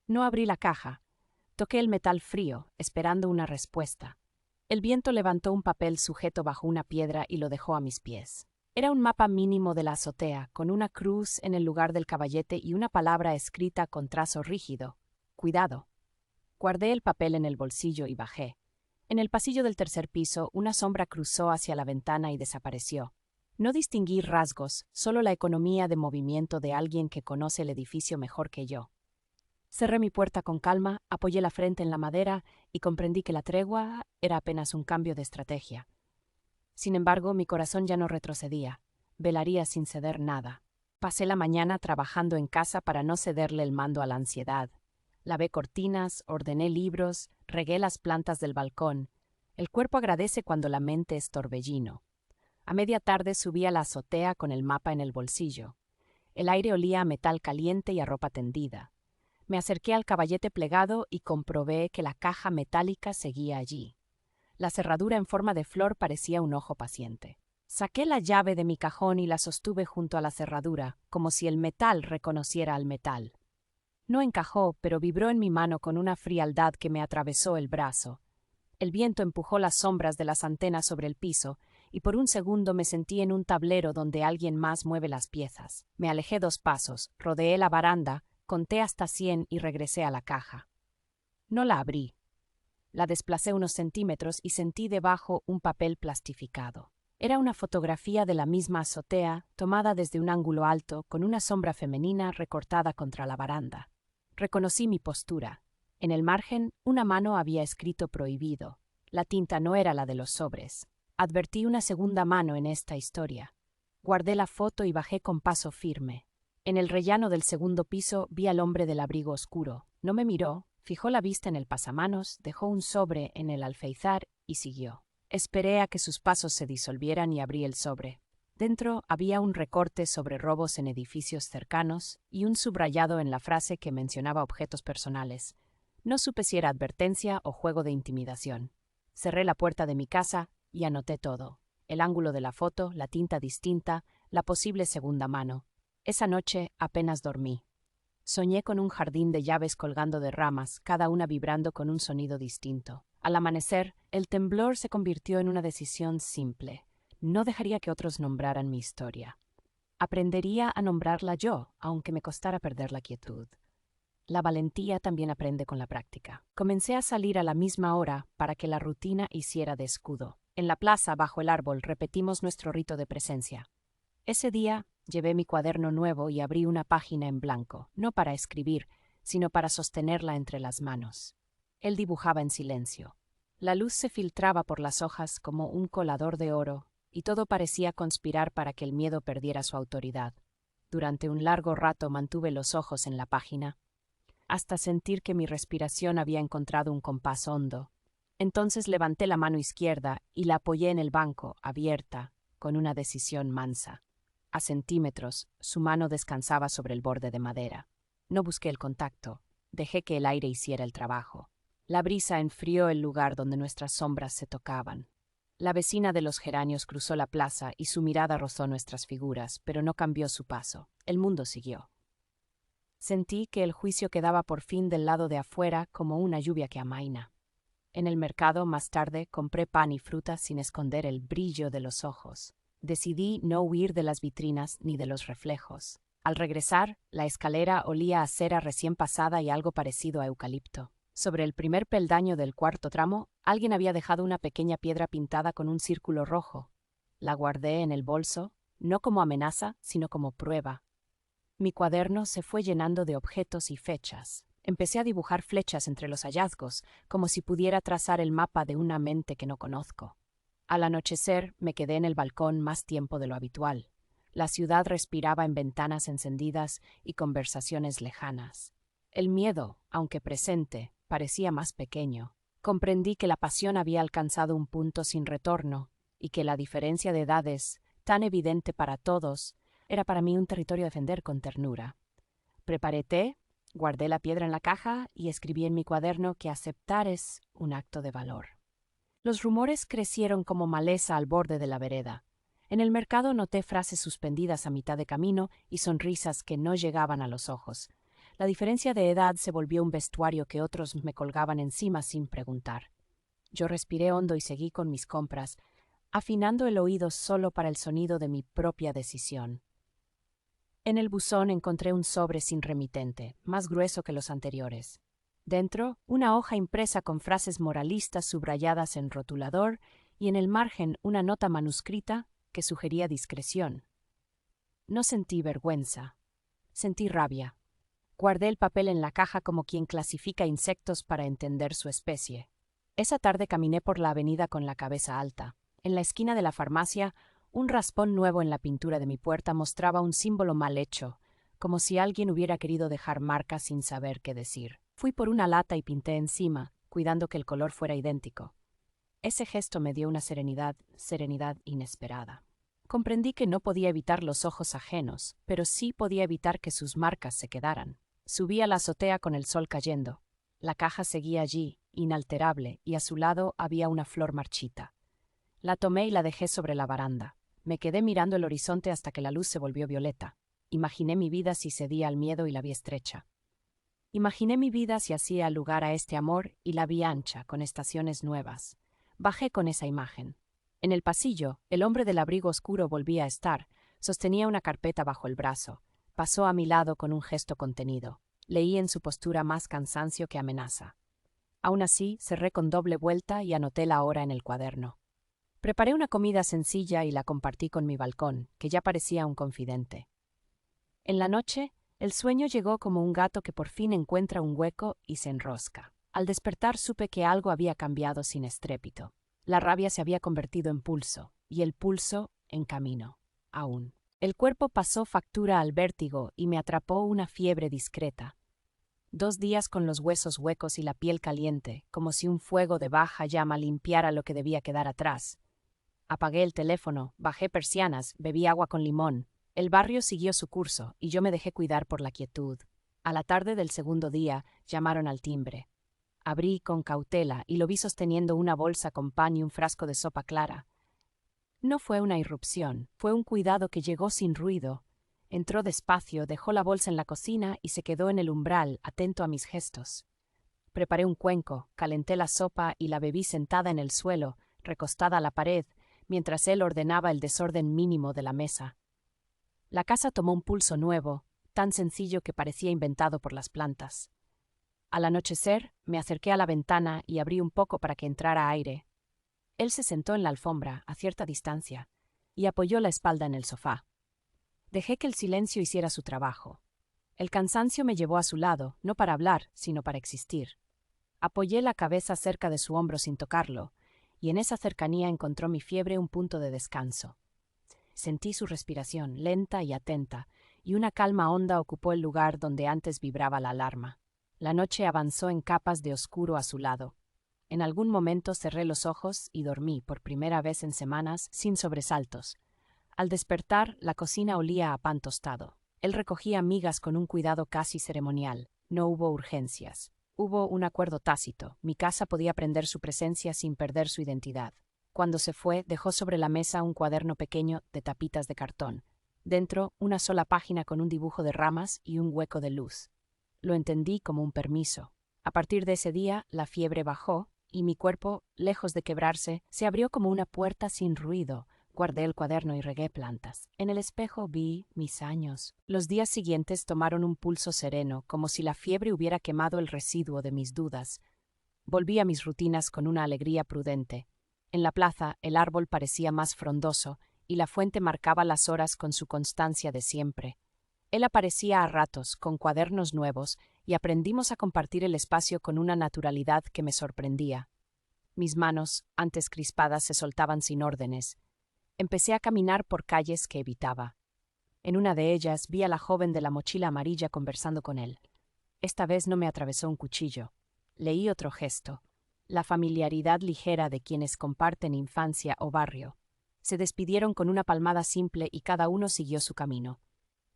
A: No abrí la caja. Toqué el metal frío, esperando una respuesta. El viento levantó un papel sujeto bajo una piedra y lo dejó a mis pies. Era un mapa mínimo de la azotea, con una cruz en el lugar del caballete y una palabra escrita con trazo rígido. Cuidado. Guardé el papel en el bolsillo y bajé. En el pasillo del tercer piso, una sombra cruzó hacia la ventana y desapareció. No distinguí rasgos, solo la economía de movimiento de alguien que conoce el edificio mejor que yo. Cerré mi puerta con calma, apoyé la frente en la madera y comprendí que la tregua era apenas un cambio de estrategia. Sin embargo, mi corazón ya no retrocedía. Velaría sin ceder nada. Pasé la mañana trabajando en casa para no cederle el mando a la ansiedad. Lavé cortinas, ordené libros, regué las plantas del balcón. El cuerpo agradece cuando la mente es torbellino. A media tarde subí a la azotea con el mapa en el bolsillo. El aire olía a metal caliente y a ropa tendida. Me acerqué al caballete plegado y comprobé que la caja metálica seguía allí. La cerradura en forma de flor parecía un ojo paciente. Saqué la llave de mi cajón y la sostuve junto a la cerradura, como si el metal reconociera al metal. No encajó, pero vibró en mi mano con una frialdad que me atravesó el brazo. El viento empujó las sombras de las antenas sobre el piso, y por un segundo me sentí en un tablero donde alguien más mueve las piezas. Me alejé 2 pasos, rodeé la baranda, conté hasta 100 y regresé a la caja. No la abrí. La desplacé unos centímetros y sentí debajo un papel plastificado. Era una fotografía de la misma azotea, tomada desde un ángulo alto, con una sombra femenina recortada contra la baranda. Reconocí mi postura. En el margen, una mano había escrito prohibido. La tinta no era la de los sobres. Advertí una segunda mano en esta historia. Guardé la foto y bajé con paso firme. En el rellano del segundo piso vi al hombre del abrigo oscuro. No me miró, fijó la vista en el pasamanos, dejó un sobre en el alféizar y siguió. Esperé a que sus pasos se disolvieran y abrí el sobre. Dentro había un recorte sobre robos en edificios cercanos y un subrayado en la frase que mencionaba objetos personales. No supe si era advertencia o juego de intimidación. Cerré la puerta de mi casa y anoté todo. El ángulo de la foto, la tinta distinta, la posible segunda mano. Esa noche apenas dormí. Soñé con un jardín de llaves colgando de ramas, cada una vibrando con un sonido distinto. Al amanecer, el temblor se convirtió en una decisión simple. No dejaría que otros nombraran mi historia. Aprendería a nombrarla yo, aunque me costara perder la quietud. La valentía también aprende con la práctica. Comencé a salir a la misma hora para que la rutina hiciera de escudo. En la plaza, bajo el árbol, repetimos nuestro rito de presencia. Ese día llevé mi cuaderno nuevo y abrí una página en blanco, no para escribir, sino para sostenerla entre las manos. Él dibujaba en silencio. La luz se filtraba por las hojas como un colador de oro, y todo parecía conspirar para que el miedo perdiera su autoridad. Durante un largo rato mantuve los ojos en la página, hasta sentir que mi respiración había encontrado un compás hondo. Entonces levanté la mano izquierda y la apoyé en el banco, abierta, con una decisión mansa. A centímetros, su mano descansaba sobre el borde de madera. No busqué el contacto, dejé que el aire hiciera el trabajo. La brisa enfrió el lugar donde nuestras sombras se tocaban. La vecina de los geranios cruzó la plaza y su mirada rozó nuestras figuras, pero no cambió su paso. El mundo siguió. Sentí que el juicio quedaba por fin del lado de afuera como una lluvia que amaina. En el mercado, más tarde, compré pan y fruta sin esconder el brillo de los ojos. Decidí no huir de las vitrinas ni de los reflejos. Al regresar, la escalera olía a cera recién pasada y algo parecido a eucalipto. Sobre el primer peldaño del cuarto tramo, alguien había dejado una pequeña piedra pintada con un círculo rojo. La guardé en el bolso, no como amenaza, sino como prueba. Mi cuaderno se fue llenando de objetos y fechas. Empecé a dibujar flechas entre los hallazgos, como si pudiera trazar el mapa de una mente que no conozco. Al anochecer me quedé en el balcón más tiempo de lo habitual. La ciudad respiraba en ventanas encendidas y conversaciones lejanas. El miedo, aunque presente, parecía más pequeño. Comprendí que la pasión había alcanzado un punto sin retorno y que la diferencia de edades, tan evidente para todos, era para mí un territorio a defender con ternura. Preparé té, guardé la piedra en la caja y escribí en mi cuaderno que aceptar es un acto de valor. Los rumores crecieron como maleza al borde de la vereda. En el mercado noté frases suspendidas a mitad de camino y sonrisas que no llegaban a los ojos. La diferencia de edad se volvió un vestuario que otros me colgaban encima sin preguntar. Yo respiré hondo y seguí con mis compras, afinando el oído solo para el sonido de mi propia decisión. En el buzón encontré un sobre sin remitente, más grueso que los anteriores. Dentro, una hoja impresa con frases moralistas subrayadas en rotulador y en el margen una nota manuscrita que sugería discreción. No sentí vergüenza, sentí rabia. Guardé el papel en la caja como quien clasifica insectos para entender su especie. Esa tarde caminé por la avenida con la cabeza alta. En la esquina de la farmacia, un raspón nuevo en la pintura de mi puerta mostraba un símbolo mal hecho, como si alguien hubiera querido dejar marcas sin saber qué decir. Fui por una lata y pinté encima, cuidando que el color fuera idéntico. Ese gesto me dio una serenidad inesperada. Comprendí que no podía evitar los ojos ajenos, pero sí podía evitar que sus marcas se quedaran. Subí a la azotea con el sol cayendo. La caja seguía allí, inalterable, y a su lado había una flor marchita. La tomé y la dejé sobre la baranda. Me quedé mirando el horizonte hasta que la luz se volvió violeta. Imaginé mi vida si cedía al miedo y la vi estrecha. Imaginé mi vida si hacía lugar a este amor y la vi ancha, con estaciones nuevas. Bajé con esa imagen. En el pasillo, el hombre del abrigo oscuro volvía a estar. Sostenía una carpeta bajo el brazo. Pasó a mi lado con un gesto contenido. Leí en su postura más cansancio que amenaza. Aún así, cerré con doble vuelta y anoté la hora en el cuaderno. Preparé una comida sencilla y la compartí con mi balcón, que ya parecía un confidente. En la noche, el sueño llegó como un gato que por fin encuentra un hueco y se enrosca. Al despertar supe que algo había cambiado sin estrépito. La rabia se había convertido en pulso, y el pulso en camino, aún. El cuerpo pasó factura al vértigo y me atrapó una fiebre discreta. 2 días con los huesos huecos y la piel caliente, como si un fuego de baja llama limpiara lo que debía quedar atrás. Apagué el teléfono, bajé persianas, bebí agua con limón. El barrio siguió su curso y yo me dejé cuidar por la quietud. A la tarde del segundo día llamaron al timbre. Abrí con cautela y lo vi sosteniendo una bolsa con pan y un frasco de sopa clara. No fue una irrupción, fue un cuidado que llegó sin ruido. Entró despacio, dejó la bolsa en la cocina y se quedó en el umbral, atento a mis gestos. Preparé un cuenco, calenté la sopa y la bebí sentada en el suelo, recostada a la pared, mientras él ordenaba el desorden mínimo de la mesa. La casa tomó un pulso nuevo, tan sencillo que parecía inventado por las plantas. Al anochecer, me acerqué a la ventana y abrí un poco para que entrara aire. Él se sentó en la alfombra, a cierta distancia, y apoyó la espalda en el sofá. Dejé que el silencio hiciera su trabajo. El cansancio me llevó a su lado, no para hablar, sino para existir. Apoyé la cabeza cerca de su hombro sin tocarlo, y en esa cercanía encontró mi fiebre un punto de descanso. Sentí su respiración, lenta y atenta, y una calma honda ocupó el lugar donde antes vibraba la alarma. La noche avanzó en capas de oscuro a su lado. En algún momento cerré los ojos y dormí, por primera vez en semanas, sin sobresaltos. Al despertar, la cocina olía a pan tostado. Él recogía migas con un cuidado casi ceremonial. No hubo urgencias. Hubo un acuerdo tácito. Mi casa podía aprender su presencia sin perder su identidad. Cuando se fue, dejó sobre la mesa un cuaderno pequeño de tapitas de cartón. Dentro, una sola página con un dibujo de ramas y un hueco de luz. Lo entendí como un permiso. A partir de ese día, la fiebre bajó y mi cuerpo, lejos de quebrarse, se abrió como una puerta sin ruido. Guardé el cuaderno y regué plantas. En el espejo vi mis años. Los días siguientes tomaron un pulso sereno, como si la fiebre hubiera quemado el residuo de mis dudas. Volví a mis rutinas con una alegría prudente. En la plaza, el árbol parecía más frondoso y la fuente marcaba las horas con su constancia de siempre. Él aparecía a ratos, con cuadernos nuevos, y aprendimos a compartir el espacio con una naturalidad que me sorprendía. Mis manos, antes crispadas, se soltaban sin órdenes. Empecé a caminar por calles que evitaba. En una de ellas vi a la joven de la mochila amarilla conversando con él. Esta vez no me atravesó un cuchillo. Leí otro gesto. La familiaridad ligera de quienes comparten infancia o barrio. Se despidieron con una palmada simple y cada uno siguió su camino.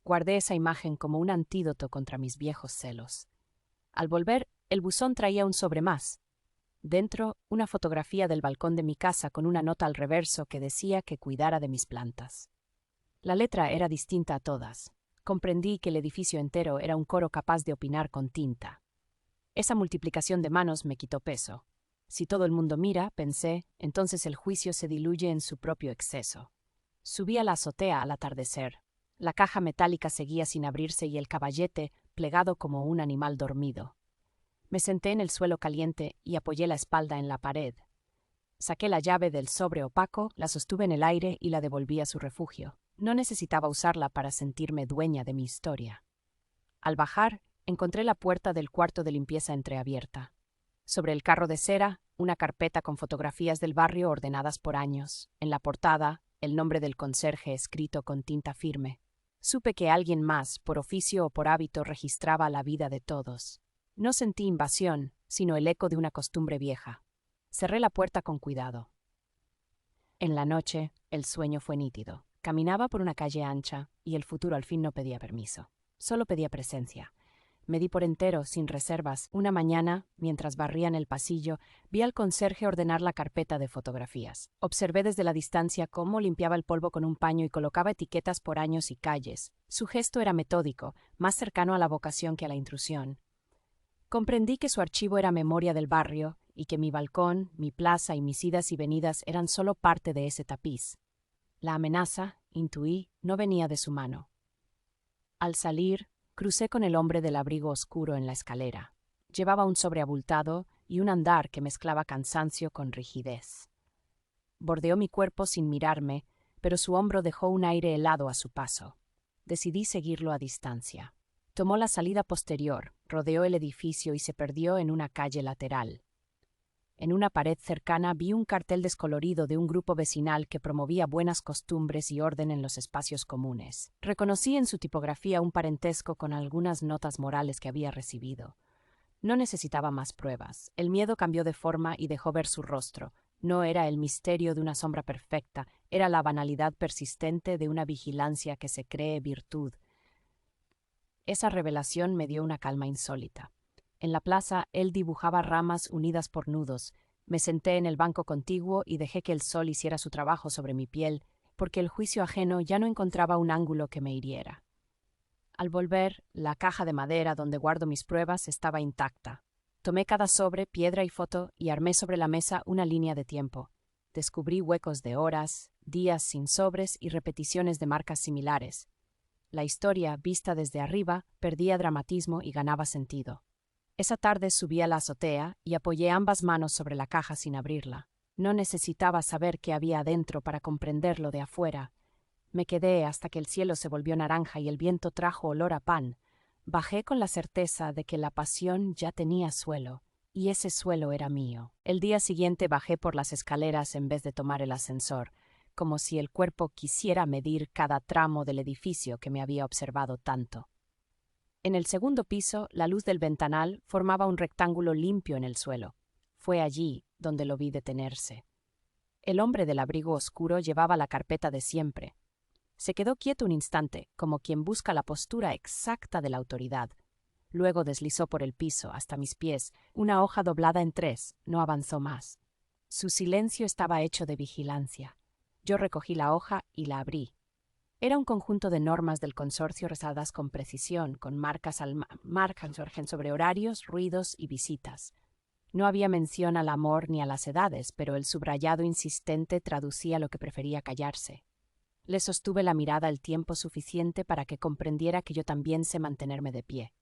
A: Guardé esa imagen como un antídoto contra mis viejos celos. Al volver, el buzón traía un sobre más. Dentro, una fotografía del balcón de mi casa con una nota al reverso que decía que cuidara de mis plantas. La letra era distinta a todas. Comprendí que el edificio entero era un coro capaz de opinar con tinta. Esa multiplicación de manos me quitó peso. Si todo el mundo mira, pensé, entonces el juicio se diluye en su propio exceso. Subí a la azotea al atardecer. La caja metálica seguía sin abrirse y el caballete plegado como un animal dormido. Me senté en el suelo caliente y apoyé la espalda en la pared. Saqué la llave del sobre opaco, la sostuve en el aire y la devolví a su refugio. No necesitaba usarla para sentirme dueña de mi historia. Al bajar, encontré la puerta del cuarto de limpieza entreabierta. Sobre el carro de cera, una carpeta con fotografías del barrio ordenadas por años. En la portada, el nombre del conserje escrito con tinta firme. Supe que alguien más, por oficio o por hábito, registraba la vida de todos. No sentí invasión, sino el eco de una costumbre vieja. Cerré la puerta con cuidado. En la noche, el sueño fue nítido. Caminaba por una calle ancha y el futuro al fin no pedía permiso. Solo pedía presencia. Me di por entero, sin reservas. Una mañana, mientras barría en el pasillo, vi al conserje ordenar la carpeta de fotografías. Observé desde la distancia cómo limpiaba el polvo con un paño y colocaba etiquetas por años y calles. Su gesto era metódico, más cercano a la vocación que a la intrusión. Comprendí que su archivo era memoria del barrio y que mi balcón, mi plaza y mis idas y venidas eran solo parte de ese tapiz. La amenaza, intuí, no venía de su mano. Al salir, crucé con el hombre del abrigo oscuro en la escalera. Llevaba un sobre abultado y un andar que mezclaba cansancio con rigidez. Bordeó mi cuerpo sin mirarme, pero su hombro dejó un aire helado a su paso. Decidí seguirlo a distancia. Tomó la salida posterior, rodeó el edificio y se perdió en una calle lateral. En una pared cercana vi un cartel descolorido de un grupo vecinal que promovía buenas costumbres y orden en los espacios comunes. Reconocí en su tipografía un parentesco con algunas notas morales que había recibido. No necesitaba más pruebas. El miedo cambió de forma y dejó ver su rostro. No era el misterio de una sombra perfecta, era la banalidad persistente de una vigilancia que se cree virtud. Esa revelación me dio una calma insólita. En la plaza, él dibujaba ramas unidas por nudos. Me senté en el banco contiguo y dejé que el sol hiciera su trabajo sobre mi piel, porque el juicio ajeno ya no encontraba un ángulo que me hiriera. Al volver, la caja de madera donde guardo mis pruebas estaba intacta. Tomé cada sobre, piedra y foto y armé sobre la mesa una línea de tiempo. Descubrí huecos de horas, días sin sobres y repeticiones de marcas similares. La historia, vista desde arriba, perdía dramatismo y ganaba sentido. Esa tarde subí a la azotea y apoyé ambas manos sobre la caja sin abrirla. No necesitaba saber qué había adentro para comprenderlo de afuera. Me quedé hasta que el cielo se volvió naranja y el viento trajo olor a pan. Bajé con la certeza de que la pasión ya tenía suelo, y ese suelo era mío. El día siguiente bajé por las escaleras en vez de tomar el ascensor, como si el cuerpo quisiera medir cada tramo del edificio que me había observado tanto. En el segundo piso, la luz del ventanal formaba un rectángulo limpio en el suelo. Fue allí donde lo vi detenerse. El hombre del abrigo oscuro llevaba la carpeta de siempre. Se quedó quieto un instante, como quien busca la postura exacta de la autoridad. Luego deslizó por el piso, hasta mis pies, una hoja doblada en tres, no avanzó más. Su silencio estaba hecho de vigilancia. Yo recogí la hoja y la abrí. Era un conjunto de normas del consorcio rezadas con precisión, con marcas sobre horarios, ruidos y visitas. No había mención al amor ni a las edades, pero el subrayado insistente traducía lo que prefería callarse. Le sostuve la mirada el tiempo suficiente para que comprendiera que yo también sé mantenerme de pie.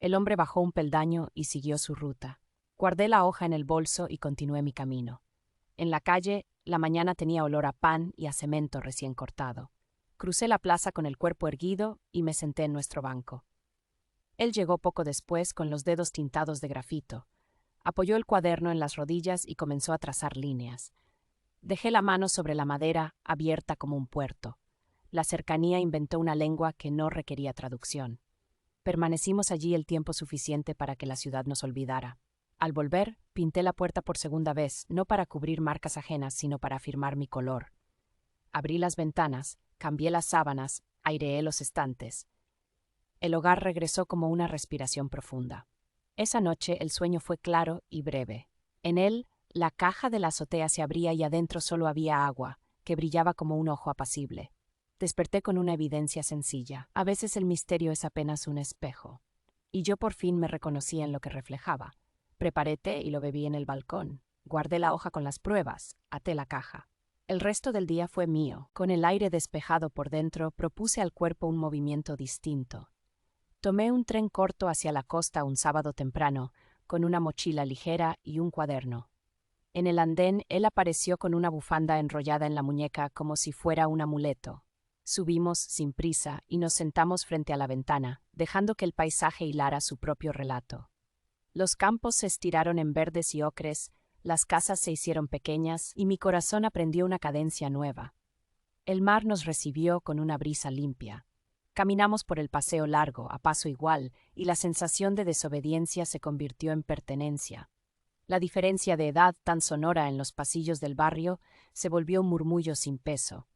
A: El hombre bajó un peldaño y siguió su ruta. Guardé la hoja en el bolso y continué mi camino. En la calle, la mañana tenía olor a pan y a cemento recién cortado. Crucé la plaza con el cuerpo erguido y me senté en nuestro banco. Él llegó poco después con los dedos tintados de grafito. Apoyó el cuaderno en las rodillas y comenzó a trazar líneas. Dejé la mano sobre la madera, abierta como un puerto. La cercanía inventó una lengua que no requería traducción. Permanecimos allí el tiempo suficiente para que la ciudad nos olvidara. Al volver, pinté la puerta por segunda vez, no para cubrir marcas ajenas, sino para afirmar mi color. Abrí las ventanas, cambié las sábanas, aireé los estantes. El hogar regresó como una respiración profunda. Esa noche el sueño fue claro y breve. En él, la caja de la azotea se abría y adentro solo había agua, que brillaba como un ojo apacible. Desperté con una evidencia sencilla. A veces el misterio es apenas un espejo. Y yo por fin me reconocí en lo que reflejaba. Preparé té y lo bebí en el balcón. Guardé la hoja con las pruebas, até la caja. El resto del día fue mío. Con el aire despejado por dentro, propuse al cuerpo un movimiento distinto. Tomé un tren corto hacia la costa un sábado temprano, con una mochila ligera y un cuaderno. En el andén, él apareció con una bufanda enrollada en la muñeca como si fuera un amuleto. Subimos sin prisa y nos sentamos frente a la ventana, dejando que el paisaje hilara su propio relato. Los campos se estiraron en verdes y ocres, las casas se hicieron pequeñas y mi corazón aprendió una cadencia nueva. El mar nos recibió con una brisa limpia. Caminamos por el paseo largo, a paso igual, y la sensación de desobediencia se convirtió en pertenencia. La diferencia de edad tan sonora en los pasillos del barrio se volvió un murmullo sin peso.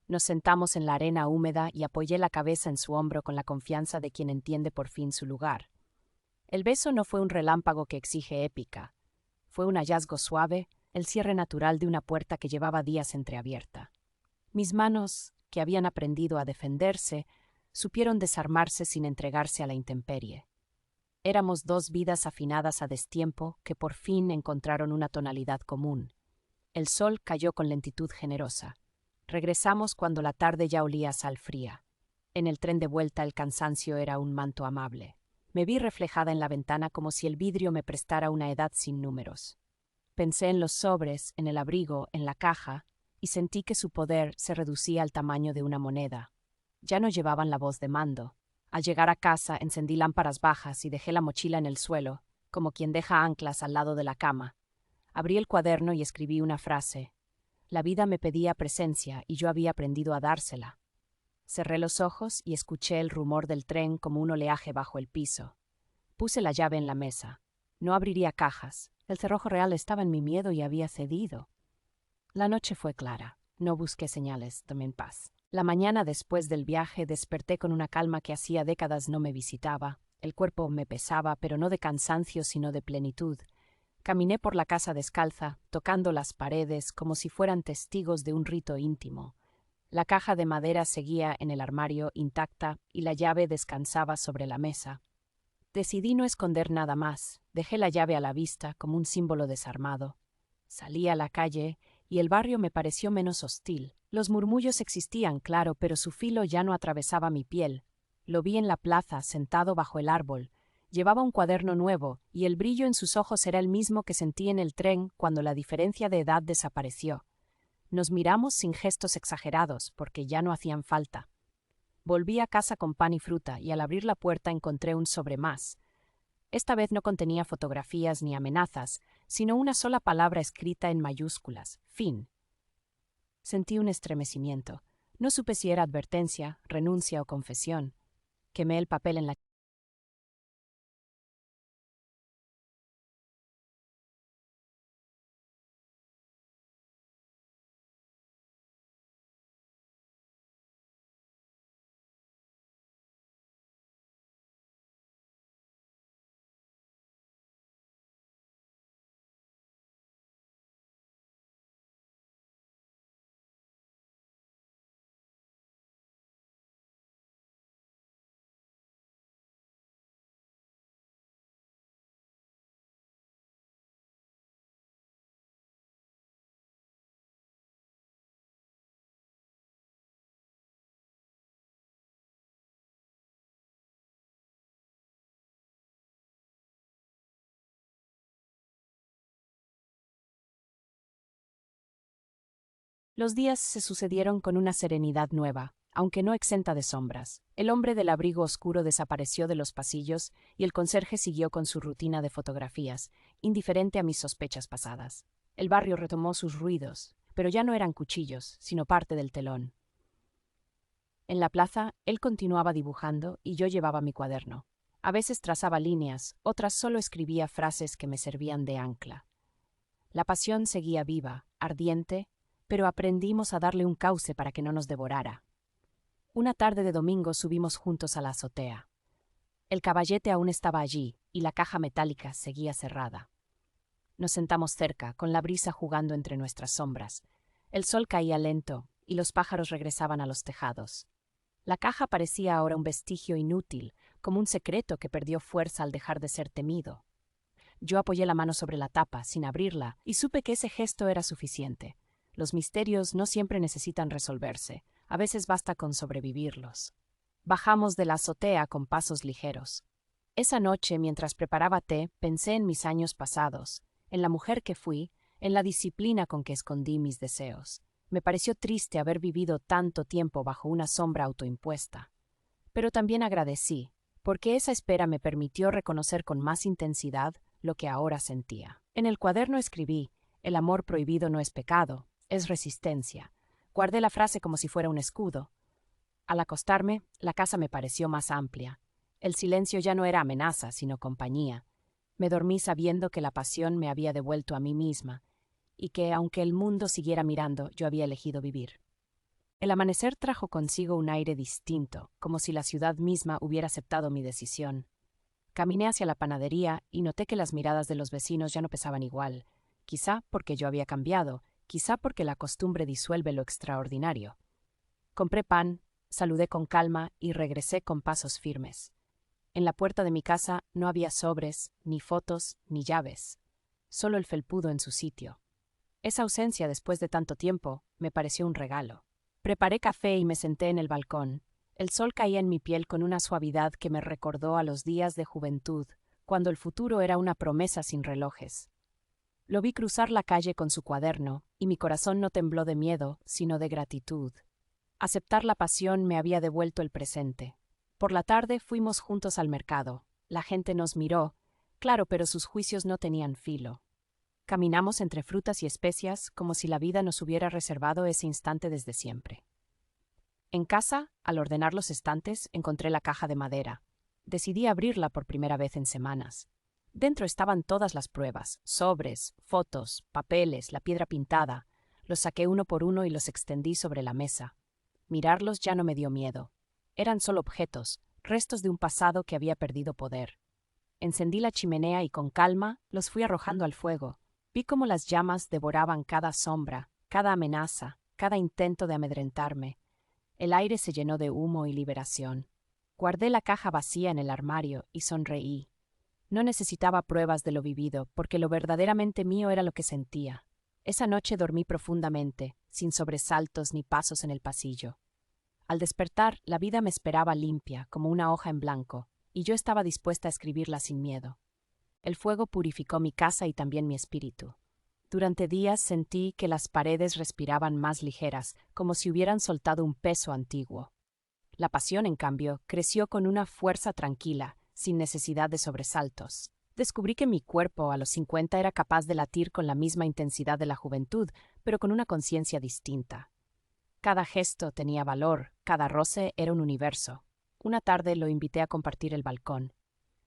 A: Nos sentamos en la arena húmeda y apoyé la cabeza en su hombro con la confianza de quien entiende por fin su lugar. El beso no fue un relámpago que exige épica. Fue un hallazgo suave, el cierre natural de una puerta que llevaba días entreabierta. Mis manos, que habían aprendido a defenderse, supieron desarmarse sin entregarse a la intemperie. Éramos dos vidas afinadas a destiempo que por fin encontraron una tonalidad común. El sol cayó con lentitud generosa. Regresamos cuando la tarde ya olía a sal fría. En el tren de vuelta el cansancio era un manto amable. Me vi reflejada en la ventana como si el vidrio me prestara una edad sin números. Pensé en los sobres, en el abrigo, en la caja, y sentí que su poder se reducía al tamaño de una moneda. Ya no llevaban la voz de mando. Al llegar a casa encendí lámparas bajas y dejé la mochila en el suelo, como quien deja anclas al lado de la cama. Abrí el cuaderno y escribí una frase. La vida me pedía presencia y yo había aprendido a dársela. Cerré los ojos y escuché el rumor del tren como un oleaje bajo el piso. Puse la llave en la mesa. No abriría cajas. El cerrojo real estaba en mi miedo y había cedido. La noche fue clara. No busqué señales, tomé en paz. La mañana después del viaje desperté con una calma que hacía décadas no me visitaba. El cuerpo me pesaba, pero no de cansancio, sino de plenitud. Caminé por la casa descalza, tocando las paredes como si fueran testigos de un rito íntimo. La caja de madera seguía en el armario intacta y la llave descansaba sobre la mesa. Decidí no esconder nada más. Dejé la llave a la vista como un símbolo desarmado. Salí a la calle y el barrio me pareció menos hostil. Los murmullos existían, claro, pero su filo ya no atravesaba mi piel. Lo vi en la plaza, sentado bajo el árbol. Llevaba un cuaderno nuevo, y el brillo en sus ojos era el mismo que sentí en el tren cuando la diferencia de edad desapareció. Nos miramos sin gestos exagerados, porque ya no hacían falta. Volví a casa con pan y fruta, y al abrir la puerta encontré un sobre más. Esta vez no contenía fotografías ni amenazas, sino una sola palabra escrita en mayúsculas: fin. Sentí un estremecimiento. No supe si era advertencia, renuncia o confesión. Quemé el papel en la... Los días se sucedieron con una serenidad nueva. aunque no exenta de sombras. El hombre del abrigo oscuro desapareció de los pasillos y el conserje siguió con su rutina de fotografías, indiferente a mis sospechas pasadas. El barrio retomó sus ruidos, pero ya no eran cuchillos, sino parte del telón. En la plaza, él continuaba dibujando y yo llevaba mi cuaderno. A veces trazaba líneas, otras solo escribía frases que me servían de ancla. La pasión seguía viva, ardiente, pero aprendimos a darle un cauce para que no nos devorara. Una tarde de domingo subimos juntos a la azotea. El caballete aún estaba allí y la caja metálica seguía cerrada. Nos sentamos cerca, con la brisa jugando entre nuestras sombras. El sol caía lento y los pájaros regresaban a los tejados. La caja parecía ahora un vestigio inútil, como un secreto que perdió fuerza al dejar de ser temido. Yo apoyé la mano sobre la tapa, sin abrirla, y supe que ese gesto era suficiente. Los misterios no siempre necesitan resolverse, a veces basta con sobrevivirlos. Bajamos de la azotea con pasos ligeros. Esa noche, mientras preparaba té, pensé en mis años pasados, en la mujer que fui, en la disciplina con que escondí mis deseos. Me pareció triste haber vivido tanto tiempo bajo una sombra autoimpuesta. Pero también agradecí, porque esa espera me permitió reconocer con más intensidad lo que ahora sentía. En el cuaderno escribí: el amor prohibido no es pecado, es resistencia. Guardé la frase como si fuera un escudo. Al acostarme, la casa me pareció más amplia. El silencio ya no era amenaza, sino compañía. Me dormí sabiendo que la pasión me había devuelto a mí misma, y que, aunque el mundo siguiera mirando, yo había elegido vivir. El amanecer trajo consigo un aire distinto, como si la ciudad misma hubiera aceptado mi decisión. Caminé hacia la panadería y noté que las miradas de los vecinos ya no pesaban igual, quizá porque yo había cambiado, quizá porque la costumbre disuelve lo extraordinario. Compré pan, saludé con calma y regresé con pasos firmes. En la puerta de mi casa no había sobres, ni fotos, ni llaves, solo el felpudo en su sitio. Esa ausencia después de tanto tiempo me pareció un regalo. Preparé café y me senté en el balcón. El sol caía en mi piel con una suavidad que me recordó a los días de juventud, cuando el futuro era una promesa sin relojes. Lo vi cruzar la calle con su cuaderno, y mi corazón no tembló de miedo, sino de gratitud. Aceptar la pasión me había devuelto el presente. Por la tarde fuimos juntos al mercado. La gente nos miró, claro, pero sus juicios no tenían filo. Caminamos entre frutas y especias como si la vida nos hubiera reservado ese instante desde siempre. En casa, al ordenar los estantes, encontré la caja de madera. Decidí abrirla por primera vez en semanas. Dentro estaban todas las pruebas: sobres, fotos, papeles, la piedra pintada. Los saqué uno por uno y los extendí sobre la mesa. Mirarlos ya no me dio miedo. Eran solo objetos, restos de un pasado que había perdido poder. Encendí la chimenea y con calma los fui arrojando al fuego. Vi cómo las llamas devoraban cada sombra, cada amenaza, cada intento de amedrentarme. El aire se llenó de humo y liberación. Guardé la caja vacía en el armario y sonreí. No necesitaba pruebas de lo vivido, porque lo verdaderamente mío era lo que sentía. Esa noche dormí profundamente, sin sobresaltos ni pasos en el pasillo. Al despertar, la vida me esperaba limpia, como una hoja en blanco, y yo estaba dispuesta a escribirla sin miedo. El fuego purificó mi casa y también mi espíritu. Durante días sentí que las paredes respiraban más ligeras, como si hubieran soltado un peso antiguo. La pasión, en cambio, creció con una fuerza tranquila, sin necesidad de sobresaltos. Descubrí que mi cuerpo a los 50 era capaz de latir con la misma intensidad de la juventud, pero con una conciencia distinta. Cada gesto tenía valor, cada roce era un universo. Una tarde lo invité a compartir el balcón.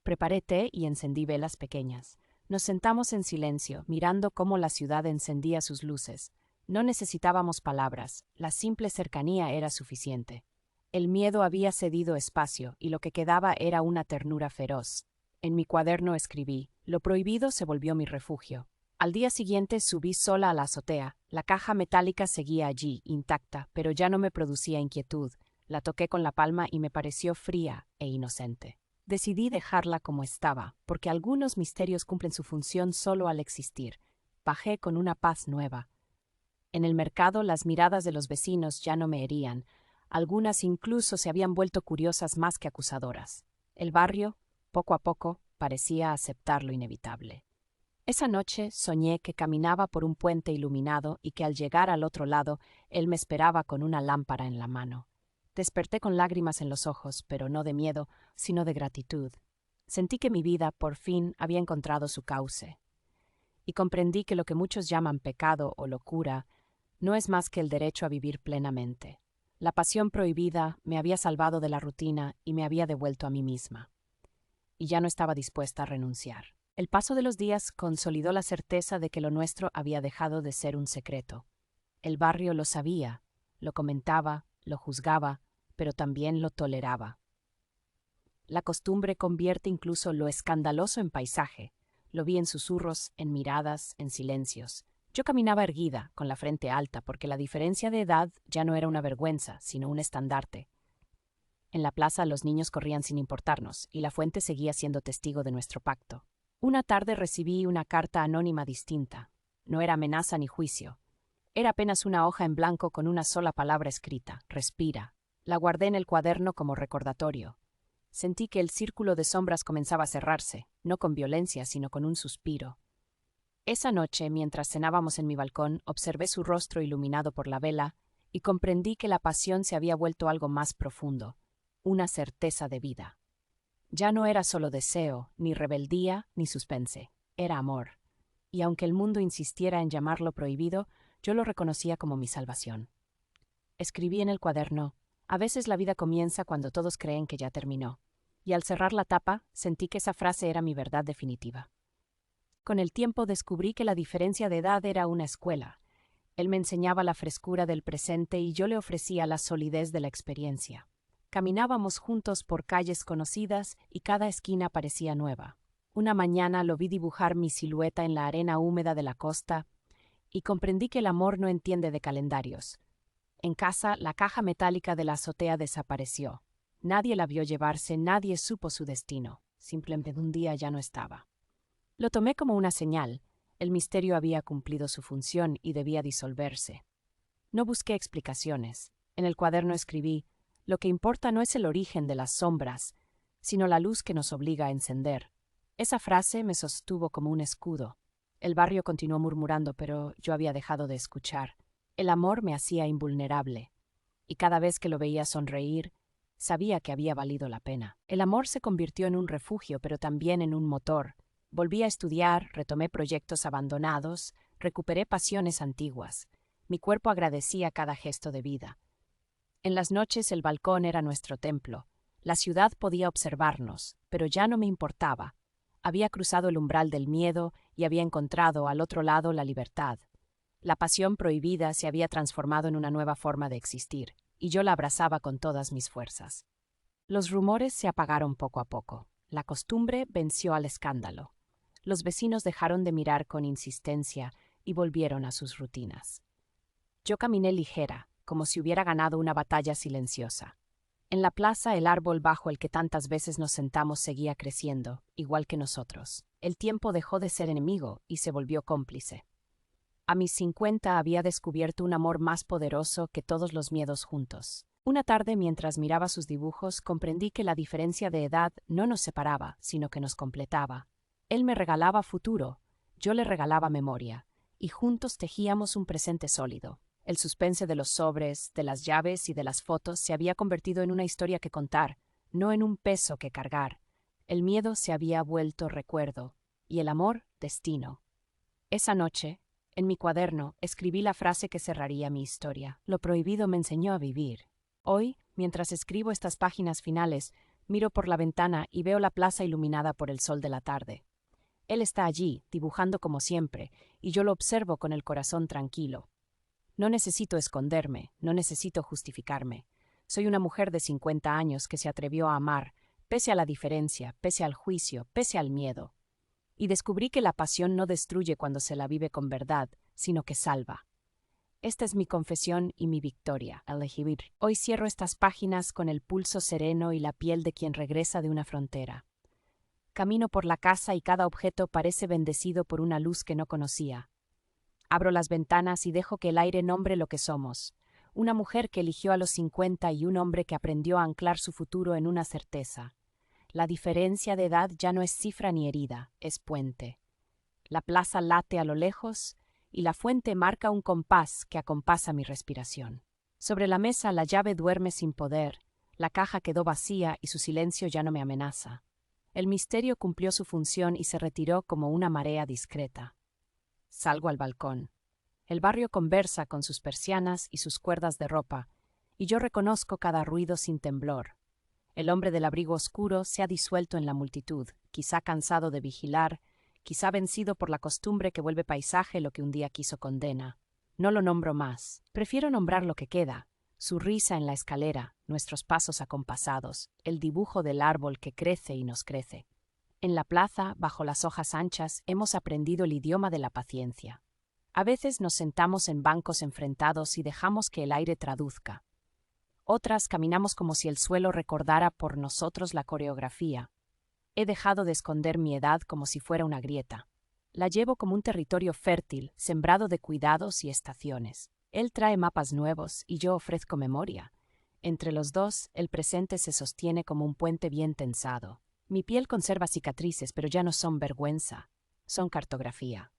A: Preparé té y encendí velas pequeñas. Nos sentamos en silencio, mirando cómo la ciudad encendía sus luces. No necesitábamos palabras, la simple cercanía era suficiente. El miedo había cedido espacio y lo que quedaba era una ternura feroz. En mi cuaderno escribí: lo prohibido se volvió mi refugio. Al día siguiente subí sola a la azotea. La caja metálica seguía allí, intacta, pero ya no me producía inquietud. La toqué con la palma y me pareció fría e inocente. Decidí dejarla como estaba, porque algunos misterios cumplen su función solo al existir. Bajé con una paz nueva. En el mercado las miradas de los vecinos ya no me herían. Algunas incluso se habían vuelto curiosas más que acusadoras. El barrio, poco a poco, parecía aceptar lo inevitable. Esa noche soñé que caminaba por un puente iluminado y que al llegar al otro lado él me esperaba con una lámpara en la mano. Desperté con lágrimas en los ojos, pero no de miedo, sino de gratitud. Sentí que mi vida, por fin, había encontrado su cauce. Y comprendí que lo que muchos llaman pecado o locura no es más que el derecho a vivir plenamente. La pasión prohibida me había salvado de la rutina y me había devuelto a mí misma. Y ya no estaba dispuesta a renunciar. El paso de los días consolidó la certeza de que lo nuestro había dejado de ser un secreto. El barrio lo sabía, lo comentaba, lo juzgaba, pero también lo toleraba. La costumbre convierte incluso lo escandaloso en paisaje. Lo vi en susurros, en miradas, en silencios. Yo caminaba erguida, con la frente alta, porque la diferencia de edad ya no era una vergüenza, sino un estandarte. En la plaza los niños corrían sin importarnos, y la fuente seguía siendo testigo de nuestro pacto. Una tarde recibí una carta anónima distinta. No era amenaza ni juicio. Era apenas una hoja en blanco con una sola palabra escrita: respira. La guardé en el cuaderno como recordatorio. Sentí que el círculo de sombras comenzaba a cerrarse, no con violencia, sino con un suspiro. Esa noche, mientras cenábamos en mi balcón, observé su rostro iluminado por la vela y comprendí que la pasión se había vuelto algo más profundo, una certeza de vida. Ya no era solo deseo, ni rebeldía, ni suspense. Era amor. Y aunque el mundo insistiera en llamarlo prohibido, yo lo reconocía como mi salvación. Escribí en el cuaderno: a veces la vida comienza cuando todos creen que ya terminó. Y al cerrar la tapa, sentí que esa frase era mi verdad definitiva. Con el tiempo descubrí que la diferencia de edad era una escuela. Él me enseñaba la frescura del presente y yo le ofrecía la solidez de la experiencia. Caminábamos juntos por calles conocidas y cada esquina parecía nueva. Una mañana lo vi dibujar mi silueta en la arena húmeda de la costa y comprendí que el amor no entiende de calendarios. En casa, la caja metálica de la azotea desapareció. Nadie la vio llevarse, nadie supo su destino. Simplemente un día ya no estaba. Lo tomé como una señal. El misterio había cumplido su función y debía disolverse. No busqué explicaciones. En el cuaderno escribí: lo que importa no es el origen de las sombras, sino la luz que nos obliga a encender. Esa frase me sostuvo como un escudo. El barrio continuó murmurando, pero yo había dejado de escuchar. El amor me hacía invulnerable, y cada vez que lo veía sonreír, sabía que había valido la pena. El amor se convirtió en un refugio, pero también en un motor. Volví a estudiar, retomé proyectos abandonados, recuperé pasiones antiguas. Mi cuerpo agradecía cada gesto de vida. En las noches el balcón era nuestro templo. La ciudad podía observarnos, pero ya no me importaba. Había cruzado el umbral del miedo y había encontrado al otro lado la libertad. La pasión prohibida se había transformado en una nueva forma de existir, y yo la abrazaba con todas mis fuerzas. Los rumores se apagaron poco a poco. La costumbre venció al escándalo. Los vecinos dejaron de mirar con insistencia y volvieron a sus rutinas. Yo caminé ligera, como si hubiera ganado una batalla silenciosa. En la plaza, el árbol bajo el que tantas veces nos sentamos seguía creciendo, igual que nosotros. El tiempo dejó de ser enemigo y se volvió cómplice. A mis 50 había descubierto un amor más poderoso que todos los miedos juntos. Una tarde, mientras miraba sus dibujos, comprendí que la diferencia de edad no nos separaba, sino que nos completaba. Él me regalaba futuro, yo le regalaba memoria, y juntos tejíamos un presente sólido. El suspense de los sobres, de las llaves y de las fotos se había convertido en una historia que contar, no en un peso que cargar. El miedo se había vuelto recuerdo, y el amor, destino. Esa noche, en mi cuaderno, escribí la frase que cerraría mi historia. Lo prohibido me enseñó a vivir. Hoy, mientras escribo estas páginas finales, miro por la ventana y veo la plaza iluminada por el sol de la tarde. Él está allí, dibujando como siempre, y yo lo observo con el corazón tranquilo. No necesito esconderme, no necesito justificarme. Soy una mujer de 50 años que se atrevió a amar, pese a la diferencia, pese al juicio, pese al miedo. Y descubrí que la pasión no destruye cuando se la vive con verdad, sino que salva. Esta es mi confesión y mi victoria, elegir. Hoy cierro estas páginas con el pulso sereno y la piel de quien regresa de una frontera. Camino por la casa y cada objeto parece bendecido por una luz que no conocía. Abro las ventanas y dejo que el aire nombre lo que somos. Una mujer que eligió a los 50 y un hombre que aprendió a anclar su futuro en una certeza. La diferencia de edad ya no es cifra ni herida, es puente. La plaza late a lo lejos y la fuente marca un compás que acompasa mi respiración. Sobre la mesa la llave duerme sin poder, la caja quedó vacía y su silencio ya no me amenaza. El misterio cumplió su función y se retiró como una marea discreta. Salgo al balcón. El barrio conversa con sus persianas y sus cuerdas de ropa, y yo reconozco cada ruido sin temblor. El hombre del abrigo oscuro se ha disuelto en la multitud, quizá cansado de vigilar, quizá vencido por la costumbre que vuelve paisaje lo que un día quiso condena. No lo nombro más. Prefiero nombrar lo que queda, su risa en la escalera, nuestros pasos acompasados, el dibujo del árbol que crece y nos crece. En la plaza, bajo las hojas anchas, hemos aprendido el idioma de la paciencia. A veces nos sentamos en bancos enfrentados y dejamos que el aire traduzca. Otras caminamos como si el suelo recordara por nosotros la coreografía. He dejado de esconder mi edad como si fuera una grieta. La llevo como un territorio fértil, sembrado de cuidados y estaciones. Él trae mapas nuevos y yo ofrezco memoria. Entre los dos, el presente se sostiene como un puente bien tensado. Mi piel conserva cicatrices, pero ya no son vergüenza, son cartografía.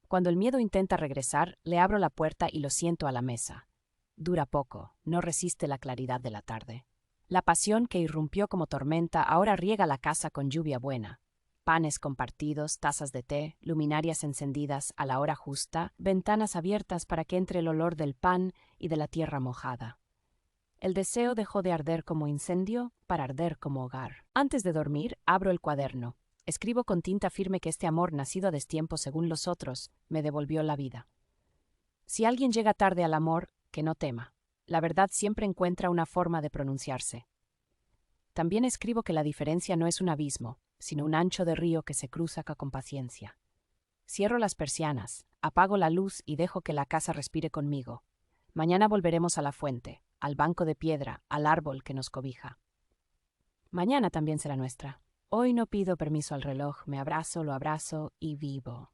A: Cuando el miedo intenta regresar, le abro la puerta y lo siento a la mesa. Dura poco, no resiste la claridad de la tarde. La pasión que irrumpió como tormenta ahora riega la casa con lluvia buena. Panes compartidos, tazas de té, luminarias encendidas a la hora justa, ventanas abiertas para que entre el olor del pan y de la tierra mojada. El deseo dejó de arder como incendio para arder como hogar. Antes de dormir, abro el cuaderno. Escribo con tinta firme que este amor, nacido a destiempo según los otros, me devolvió la vida. Si alguien llega tarde al amor, que no tema. La verdad siempre encuentra una forma de pronunciarse. También escribo que la diferencia no es un abismo, sino un ancho de río que se cruza con paciencia. Cierro las persianas, apago la luz y dejo que la casa respire conmigo. Mañana volveremos a la fuente, al banco de piedra, al árbol que nos cobija. Mañana también será nuestra. Hoy no pido permiso al reloj, me abrazo, lo abrazo y vivo.